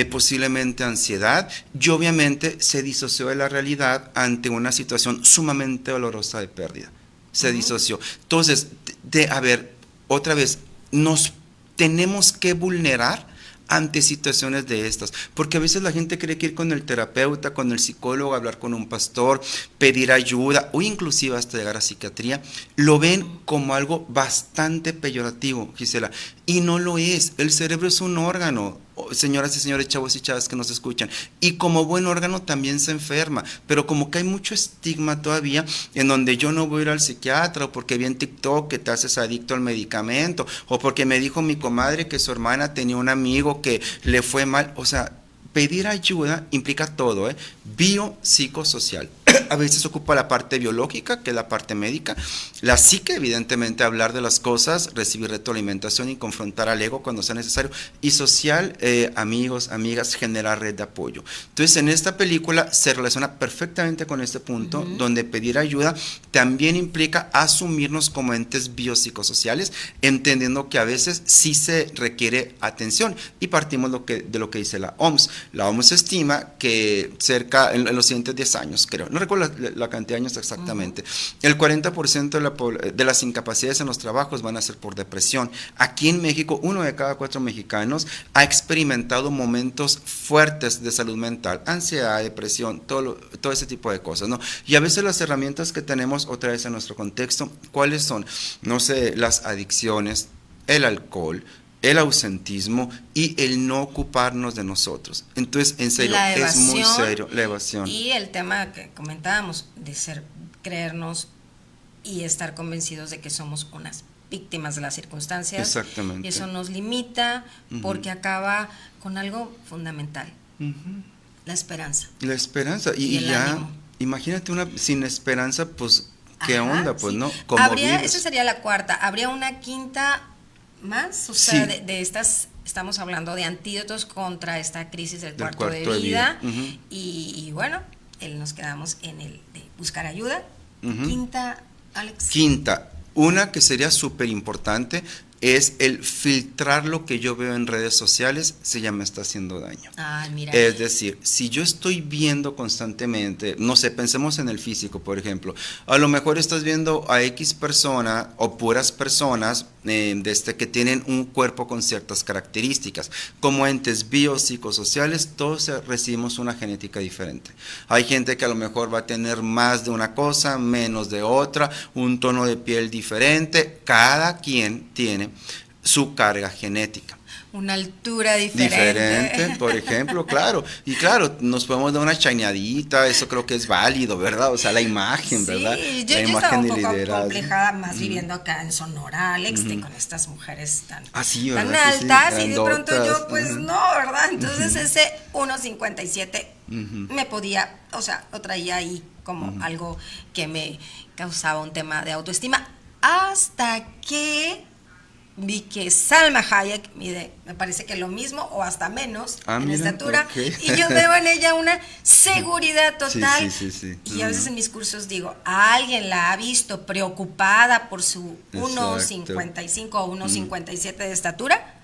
posiblemente ansiedad, y obviamente se disoció de la realidad ante una situación sumamente dolorosa de pérdida. Se disoció. Entonces, a ver, otra vez, nos tenemos que vulnerar ante situaciones de estas, porque a veces la gente cree que ir con el terapeuta, con el psicólogo, hablar con un pastor, pedir ayuda o inclusive hasta llegar a psiquiatría, lo ven como algo bastante peyorativo, Gisela, y no lo es. El cerebro es un órgano, señoras y señores, chavos y chavas que nos escuchan, y como buen órgano también se enferma, pero como que hay mucho estigma todavía en donde yo no voy a ir al psiquiatra, o porque vi en TikTok que te haces adicto al medicamento, o porque me dijo mi comadre que su hermana tenía un amigo que le fue mal. O sea, pedir ayuda implica todo, biopsicosocial. A veces ocupa la parte biológica, que es la parte médica, la psique, evidentemente, hablar de las cosas, recibir retroalimentación y confrontar al ego cuando sea necesario, y social, amigos, amigas, generar red de apoyo. Entonces, en esta película se relaciona perfectamente con este punto, donde pedir ayuda también implica asumirnos como entes biopsicosociales, entendiendo que a veces sí se requiere atención, y partimos de lo que dice la OMS. La OMS estima que cerca, en los siguientes 10 años, creo, no recuerdo la cantidad de años exactamente, el 40% de las incapacidades en los trabajos van a ser por depresión. Aquí en México, 1 de cada 4 mexicanos ha experimentado momentos fuertes de salud mental, ansiedad, depresión, todo ese tipo de cosas, ¿no? Y a veces las herramientas que tenemos, otra vez en nuestro contexto, ¿cuáles son? No sé, las adicciones, el alcohol, el ausentismo y el no ocuparnos de nosotros. Entonces, en serio, es muy serio la evasión. Y el tema que comentábamos de creernos y estar convencidos de que somos unas víctimas de las circunstancias. Exactamente. Y eso nos limita porque acaba con algo fundamental, la esperanza. La esperanza. Y ya, ánimo. Imagínate sin esperanza, pues, ¿qué onda? Pues, ¿no? Como esa sería la cuarta. ¿Habría una quinta más? O sea, de estas, estamos hablando de antídotos contra esta crisis del cuarto de vida. Y bueno, nos quedamos en el de buscar ayuda. Quinta, Alex. Quinta, una que sería súper importante es el filtrar lo que yo veo en redes sociales, me está haciendo daño. Mira. Es decir, si yo estoy viendo constantemente, no sé, pensemos en el físico, por ejemplo, a lo mejor estás viendo a X persona o puras personas que tienen un cuerpo con ciertas características. Como entes biopsicosociales, todos recibimos una genética diferente. Hay gente que a lo mejor va a tener más de una cosa, menos de otra, un tono de piel diferente. Cada quien tiene su carga genética. Una altura diferente, por ejemplo, claro. Y claro, nos podemos dar una chañadita, eso creo que es válido, ¿verdad? O sea, la imagen, sí, ¿verdad? Yo estaba un poco complejada más viviendo acá en Sonora, Alex, con estas mujeres tan altas, sí, y de pronto yo, pues no, ¿verdad? Entonces ese 1.57 me podía, o sea, lo traía ahí como algo que me causaba un tema de autoestima, hasta que vi que Salma Hayek mide, me parece que lo mismo o hasta menos en estatura, y yo veo en ella una seguridad total. Sí. Y a veces en mis cursos digo, alguien la ha visto preocupada por su 1.55 o 1.57 de estatura,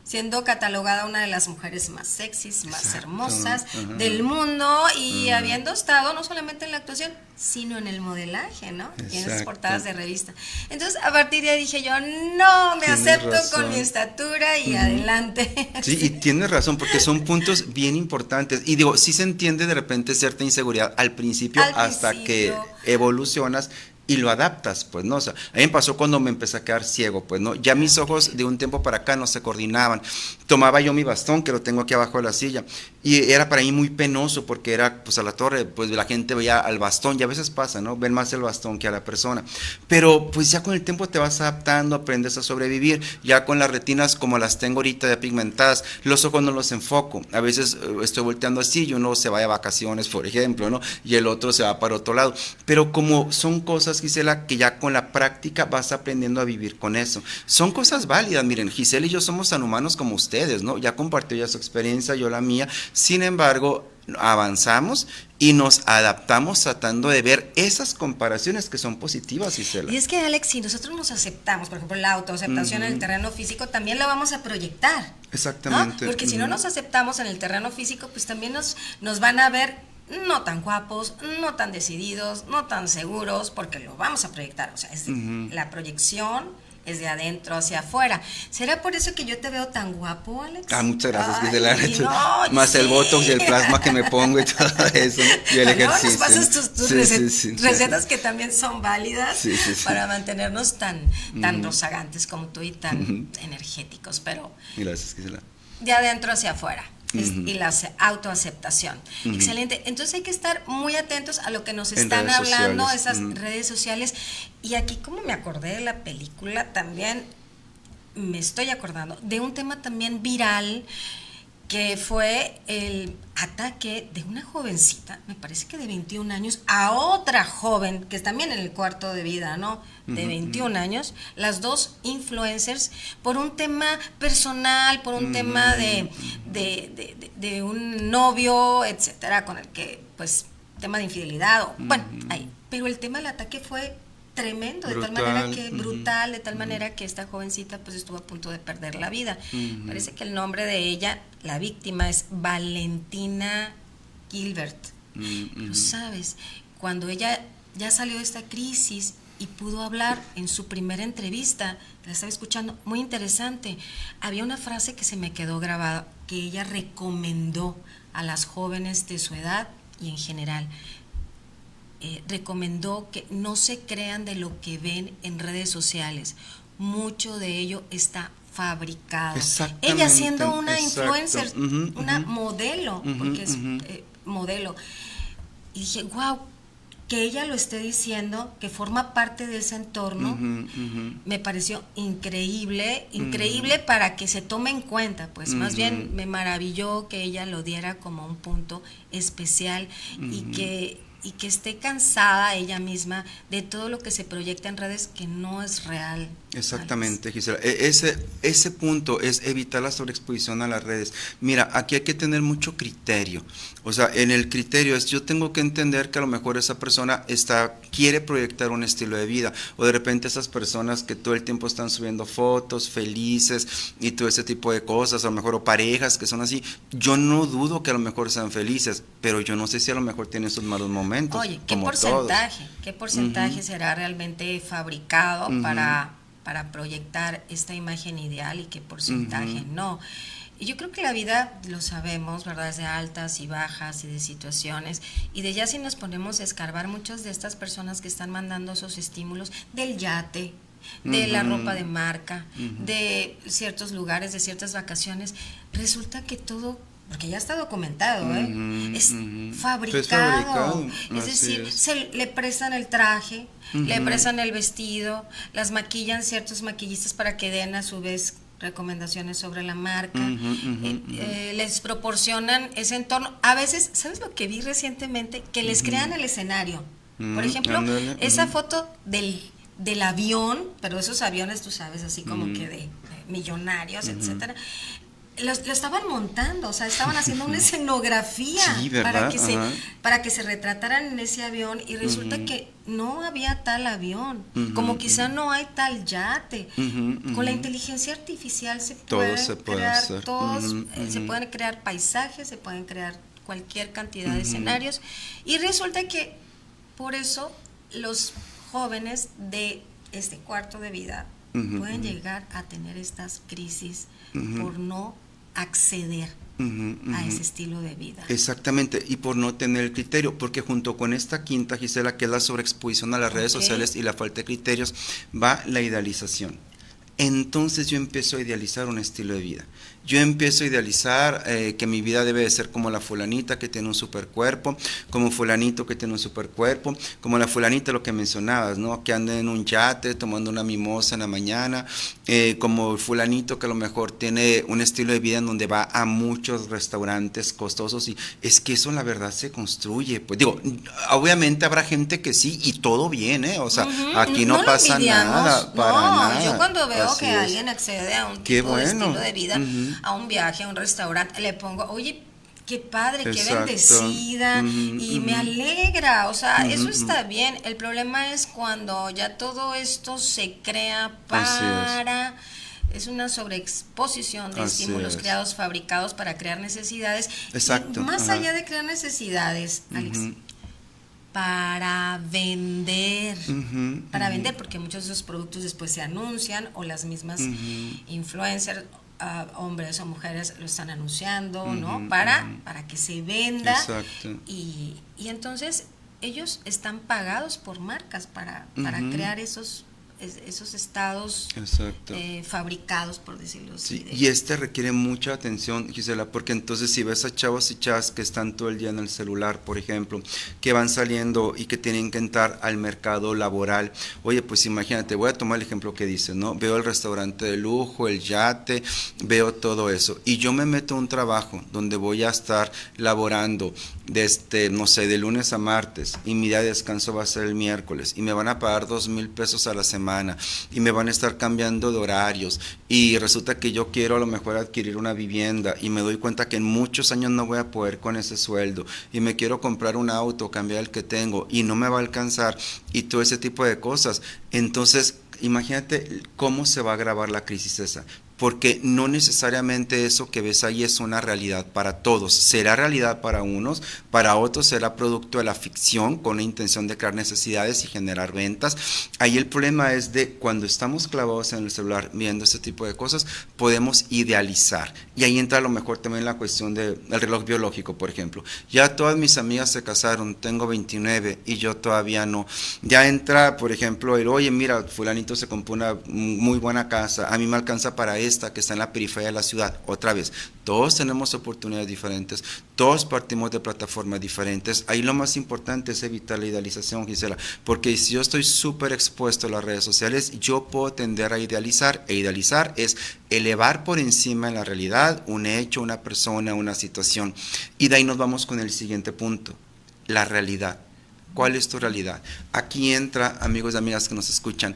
siendo catalogada una de las mujeres más sexys, más hermosas del mundo, y habiendo estado no solamente en la actuación, sino en el modelaje, ¿no? Y en esas portadas de revista. Entonces, a partir de ahí dije yo, no, me acepto con mi estatura y adelante. Sí, y tienes razón, porque son puntos bien importantes. Y digo, sí se entiende de repente cierta inseguridad al principio, hasta que evolucionas y lo adaptas, pues, ¿no? O sea, a mí me pasó cuando me empecé a quedar ciego, pues, ¿no? Ya mis ojos de un tiempo para acá no se coordinaban. Tomaba yo mi bastón, que lo tengo aquí abajo de la silla, y era para mí muy penoso, porque era, pues, a la torre, pues, la gente veía al bastón, y a veces pasa, ¿no? Ven más el bastón que a la persona. Pero, pues, ya con el tiempo te vas adaptando, aprendes a sobrevivir. Ya con las retinas, como las tengo ahorita ya pigmentadas, los ojos no los enfoco. A veces estoy volteando así, y uno se va de vacaciones, por ejemplo, ¿no? Y el otro se va para otro lado. Pero como son cosas, Gisela, que ya con la práctica vas aprendiendo a vivir con eso. Son cosas válidas. Miren, Gisela y yo somos tan humanos como ustedes, ¿no? Ya compartió ya su experiencia, yo la mía. Sin embargo, avanzamos y nos adaptamos tratando de ver esas comparaciones que son positivas, Gisela. Y es que, Alex, si nosotros nos aceptamos, por ejemplo, la autoaceptación en el terreno físico, también la vamos a proyectar. Exactamente. ¿No? Porque si no nos aceptamos en el terreno físico, pues también nos van a ver no tan guapos, no tan decididos, no tan seguros, porque lo vamos a proyectar. O sea, la proyección es de adentro hacia afuera. ¿Será por eso que yo te veo tan guapo, Alex? Muchas gracias, Gisela. No, más el botox y el plasma que me pongo y todo eso, y el ejercicio. Nos pasas tus recetas que también son válidas para mantenernos tan rozagantes como tú y tan energéticos, pero gracias, Gisela. De adentro hacia afuera. Y la autoaceptación. Excelente. Entonces hay que estar muy atentos a lo que nos están hablando esas redes sociales. Y aquí, como me acordé de la película, también me estoy acordando de un tema también viral, que fue el ataque de una jovencita, me parece que de 21 años, a otra joven, que es también en el cuarto de vida, ¿no? De 21 años, las dos influencers, por un tema personal, por un tema de un novio, etcétera, con el que, pues, tema de infidelidad, bueno, ahí. Pero el tema del ataque fue tremendo, de tal manera que brutal, de tal manera que esta jovencita pues estuvo a punto de perder la vida. Parece que el nombre de ella, la víctima, es Valentina Gilbert. Pero sabes, cuando ella ya salió de esta crisis y pudo hablar en su primera entrevista, la estaba escuchando, muy interesante, había una frase que se me quedó grabada, que ella recomendó a las jóvenes de su edad y en general. Recomendó que no se crean de lo que ven en redes sociales. Mucho de ello está fabricado. Ella siendo una influencer, una modelo, porque es modelo. Y dije, wow, que ella lo esté diciendo, que forma parte de ese entorno, me pareció increíble para que se tome en cuenta, pues más bien me maravilló que ella lo diera como un punto especial y que esté cansada ella misma de todo lo que se proyecta en redes que no es real. Exactamente, Gisela. Ese punto es evitar la sobreexposición a las redes. Mira, aquí hay que tener mucho criterio. O sea, en el criterio yo tengo que entender que a lo mejor esa persona quiere proyectar un estilo de vida, o de repente esas personas que todo el tiempo están subiendo fotos felices y todo ese tipo de cosas, a lo mejor, o parejas que son así, yo no dudo que a lo mejor sean felices, pero yo no sé si a lo mejor tienen sus malos momentos. Oye, ¿qué porcentaje será realmente fabricado para proyectar esta imagen ideal y qué porcentaje no. Y yo creo que la vida, lo sabemos, ¿verdad? Es de altas y bajas y de situaciones. Y de ya si nos ponemos a escarbar, muchas de estas personas que están mandando esos estímulos del yate, de la ropa de marca, de ciertos lugares, de ciertas vacaciones, resulta que todo, porque ya está documentado, es fabricado. Es decir, le prestan el traje, le prestan el vestido, las maquillan ciertos maquillistas para que den a su vez recomendaciones sobre la marca, les proporcionan ese entorno. A veces, ¿sabes lo que vi recientemente? Que les crean el escenario. Por ejemplo, esa foto del avión, pero esos aviones, tú sabes, así como que de millonarios, etcétera. Lo estaban montando, o sea, estaban haciendo una escenografía para que se retrataran en ese avión, y resulta que no había tal avión, como quizá no hay tal yate. Con la inteligencia artificial se pueden crear paisajes, se pueden crear cualquier cantidad de escenarios, y resulta que por eso los jóvenes de este cuarto de vida pueden llegar a tener estas crisis por no acceder a ese estilo de vida. Exactamente, y por no tener el criterio, porque junto con esta quinta, Gisela, que es la sobreexposición a las redes sociales y la falta de criterios, va la idealización. Entonces yo empiezo a idealizar un estilo de vida. Yo empiezo a idealizar que mi vida debe de ser como la fulanita que tiene un supercuerpo, como fulanito que tiene un supercuerpo, como la fulanita, lo que mencionabas, ¿no? Que anda en un yate tomando una mimosa en la mañana, como el fulanito que a lo mejor tiene un estilo de vida en donde va a muchos restaurantes costosos, y es que eso la verdad se construye. Pues digo, obviamente habrá gente que sí, y todo bien, o sea, aquí no pasa nada, para nada. Yo cuando veo que alguien accede a un tipo de estilo de vida, a un viaje, a un restaurante, le pongo, oye, qué padre, qué bendecida, y me alegra, o sea, eso está bien. El problema es cuando ya todo esto se crea es una sobreexposición de estímulos creados, fabricados para crear necesidades. Exacto. Y más allá de crear necesidades, Alex, para vender, porque muchos de esos productos después se anuncian, o las mismas influencers, hombres o mujeres lo están anunciando, ¿no? Para que se venda. Exacto. Y entonces ellos están pagados por marcas para crear esos estados fabricados, por decirlo así. Sí, y requiere mucha atención, Gisela, porque entonces si ves a chavos y chavas que están todo el día en el celular, por ejemplo, que van saliendo y que tienen que entrar al mercado laboral, oye, pues imagínate, voy a tomar el ejemplo que dices, ¿no? Veo el restaurante de lujo, el yate, veo todo eso, y yo me meto a un trabajo donde voy a estar laborando no sé, de lunes a martes, y mi día de descanso va a ser el miércoles, y me van a pagar 2,000 pesos a la semana, y me van a estar cambiando de horarios, y resulta que yo quiero a lo mejor adquirir una vivienda, y me doy cuenta que en muchos años no voy a poder con ese sueldo, y me quiero comprar un auto, cambiar el que tengo, y no me va a alcanzar, y todo ese tipo de cosas. Entonces, imagínate cómo se va a agravar la crisis esa, porque no necesariamente eso que ves ahí es una realidad para todos. Será realidad para unos, para otros será producto de la ficción con la intención de crear necesidades y generar ventas. Ahí el problema es de cuando estamos clavados en el celular viendo ese tipo de cosas, podemos idealizar. Y ahí entra a lo mejor también la cuestión del reloj biológico, por ejemplo. Ya todas mis amigas se casaron, tengo 29 y yo todavía no. Ya entra, por ejemplo, oye, mira, fulanito se compró una muy buena casa, a mí me alcanza para esta que está en la periferia de la ciudad. Otra vez, todos tenemos oportunidades diferentes, todos partimos de plataformas diferentes. Ahí lo más importante es evitar la idealización, Gisela, porque si yo estoy súper expuesto a las redes sociales, yo puedo tender a idealizar, e idealizar es elevar por encima de la realidad un hecho, una persona, una situación. Y de ahí nos vamos con el siguiente punto, la realidad. ¿Cuál es tu realidad? Aquí entra, amigos y amigas que nos escuchan,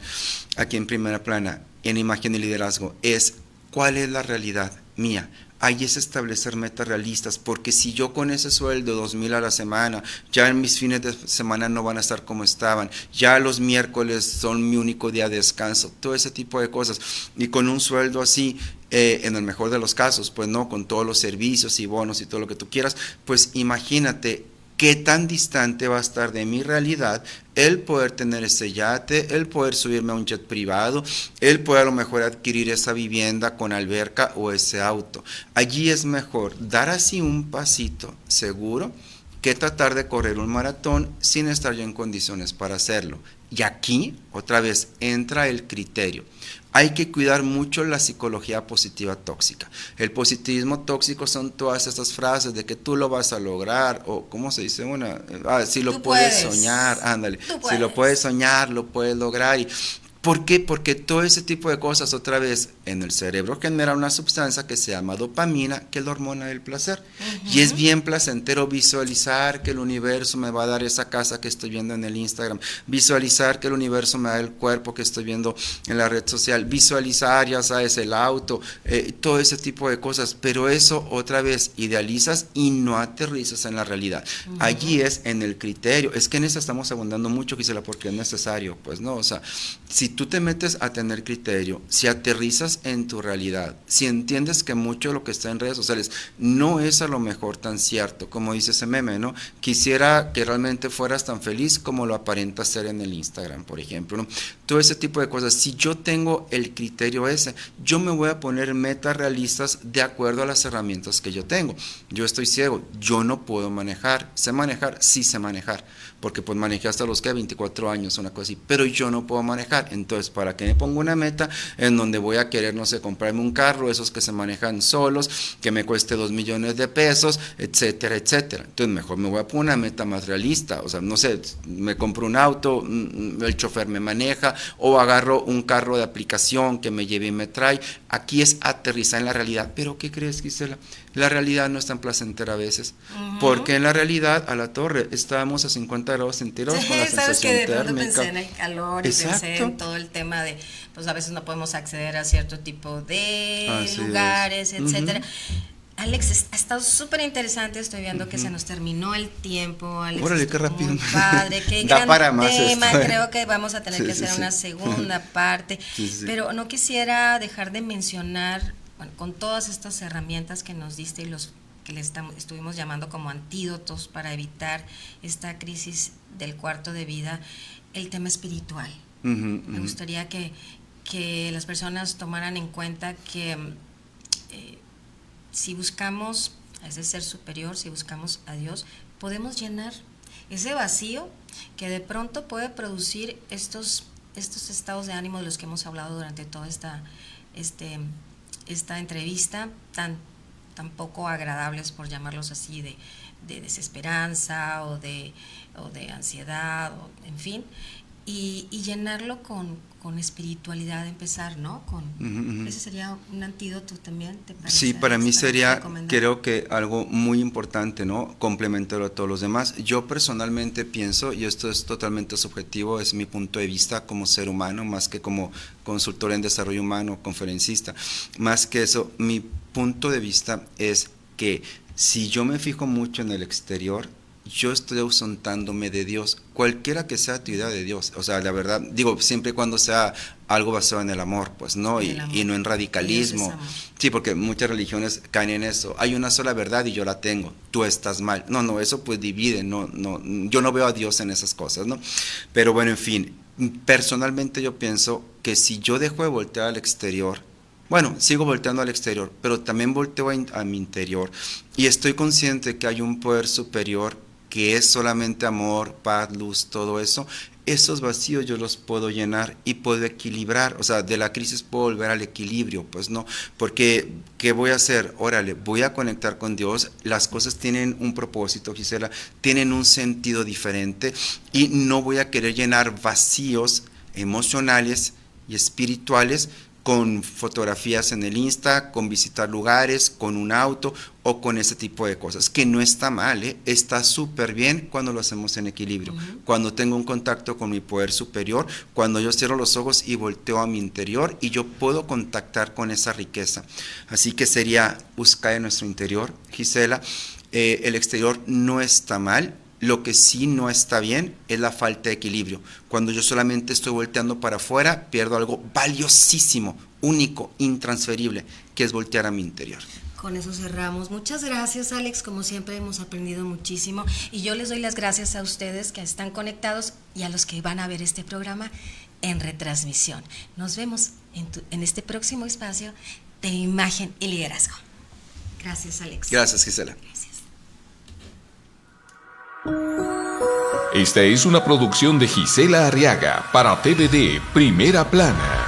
aquí en Primera Plana, en Imagen y Liderazgo, es ¿cuál es la realidad mía? Ahí es establecer metas realistas, porque si yo con ese sueldo, 2,000 a la semana, ya en mis fines de semana no van a estar como estaban, ya los miércoles son mi único día de descanso, todo ese tipo de cosas, y con un sueldo así, en el mejor de los casos, pues no, con todos los servicios y bonos y todo lo que tú quieras, pues imagínate ¿Qué tan distante va a estar de mi realidad el poder tener ese yate, el poder subirme a un jet privado, el poder a lo mejor adquirir esa vivienda con alberca o ese auto? Allí es mejor dar así un pasito seguro que tratar de correr un maratón sin estar yo en condiciones para hacerlo. Y aquí, otra vez, entra el criterio. Hay que cuidar mucho la psicología positiva tóxica. El positivismo tóxico son todas estas frases de que tú lo vas a lograr, o ¿cómo se dice? Si lo puedes soñar, ándale. Si lo puedes soñar, lo puedes lograr. ¿Por qué? Porque todo ese tipo de cosas, otra vez, en el cerebro genera una sustancia que se llama dopamina, que es la hormona del placer. Y es bien placentero visualizar que el universo me va a dar esa casa que estoy viendo en el Instagram, visualizar que el universo me da el cuerpo que estoy viendo en la red social, visualizar, ya sabes, el auto, todo ese tipo de cosas. Pero eso, otra vez, idealizas y no aterrizas en la realidad. Allí es en el criterio. Es que en eso estamos abundando mucho, Gisela, porque es necesario, pues, ¿no? O sea, si tú te metes a tener criterio, si aterrizas en tu realidad, si entiendes que mucho de lo que está en redes sociales no es a lo mejor tan cierto, como dice ese meme, ¿no? Quisiera que realmente fueras tan feliz como lo aparenta ser en el Instagram, por ejemplo, ¿no? Todo ese tipo de cosas. Si yo tengo el criterio ese, yo me voy a poner metas realistas de acuerdo a las herramientas que yo tengo. Yo estoy ciego, yo no puedo manejar. ¿Sé manejar? Sí sé manejar, porque pues manejé hasta los 24 años, una cosa así, pero yo no puedo manejar. Entonces, ¿para qué me pongo una meta en donde voy a querer, no sé, comprarme un carro, esos que se manejan solos, que me cueste 2 millones de pesos, etcétera, etcétera? Entonces, mejor me voy a poner una meta más realista. O sea, no sé, me compro un auto, el chofer me maneja, o agarro un carro de aplicación que me lleve y me trae. Aquí es aterrizar en la realidad. Pero, ¿qué crees, Gisela? La realidad no es tan placentera a veces, porque en la realidad, a la torre, estábamos a 50 grados centígrados con la sensación que de pronto térmica. Pensé en el calor y pensé en todo el tema de, pues a veces no podemos acceder a cierto tipo de lugares, etcétera. Alex, ha estado súper interesante, estoy viendo que se nos terminó el tiempo, Alex. Órale, qué rápido. Muy padre, qué gran tema, creo que vamos a tener que hacer una segunda parte, pero no quisiera dejar de mencionar, bueno, con todas estas herramientas que nos diste y los que le estuvimos llamando como antídotos para evitar esta crisis del cuarto de vida, el tema espiritual. Me gustaría que las personas tomaran en cuenta que si buscamos a ese ser superior, si buscamos a Dios, podemos llenar ese vacío que de pronto puede producir estos estados de ánimo de los que hemos hablado durante toda esta entrevista, tan poco agradables, por llamarlos así, de desesperanza o de ansiedad, en fin, y llenarlo con espiritualidad, empezar, ¿no? Ese sería un antídoto también, ¿te parece? Sí, para mí sería, creo que algo muy importante, ¿no? Complementarlo a todos los demás. Yo personalmente pienso, y esto es totalmente subjetivo, es mi punto de vista como ser humano, más que como consultor en desarrollo humano, conferencista, más que eso, mi punto de vista es que si yo me fijo mucho en el exterior, yo estoy ausentándome de Dios, cualquiera que sea tu idea de Dios. O sea, la verdad, digo, siempre y cuando sea algo basado en el amor, pues, ¿no? Y no en radicalismo. Sí, porque muchas religiones caen en eso. Hay una sola verdad y yo la tengo, tú estás mal. No, eso pues divide, yo no veo a Dios en esas cosas, ¿no? Pero bueno, en fin, personalmente yo pienso que si yo dejo de voltear al exterior, bueno, sigo volteando al exterior, pero también volteo a mi interior y estoy consciente que hay un poder superior que es solamente amor, paz, luz, todo eso. Esos vacíos yo los puedo llenar y puedo equilibrar, o sea, de la crisis puedo volver al equilibrio, pues no, porque ¿qué voy a hacer? Órale, voy a conectar con Dios, las cosas tienen un propósito, Gisela, tienen un sentido diferente y no voy a querer llenar vacíos emocionales y espirituales con fotografías en el Insta, con visitar lugares, con un auto o con ese tipo de cosas, que no está mal, está súper bien cuando lo hacemos en equilibrio, cuando tengo un contacto con mi poder superior, cuando yo cierro los ojos y volteo a mi interior y yo puedo contactar con esa riqueza. Así que sería buscar en nuestro interior, Gisela. El exterior no está mal. Lo que sí no está bien es la falta de equilibrio. Cuando yo solamente estoy volteando para afuera, pierdo algo valiosísimo, único, intransferible, que es voltear a mi interior. Con eso cerramos. Muchas gracias, Alex. Como siempre hemos aprendido muchísimo y yo les doy las gracias a ustedes que están conectados y a los que van a ver este programa en retransmisión. Nos vemos en este próximo espacio de Imagen y Liderazgo. Gracias, Alex. Gracias, Gisela. Gracias. Esta es una producción de Gisela Arriaga para TVD Primera Plana.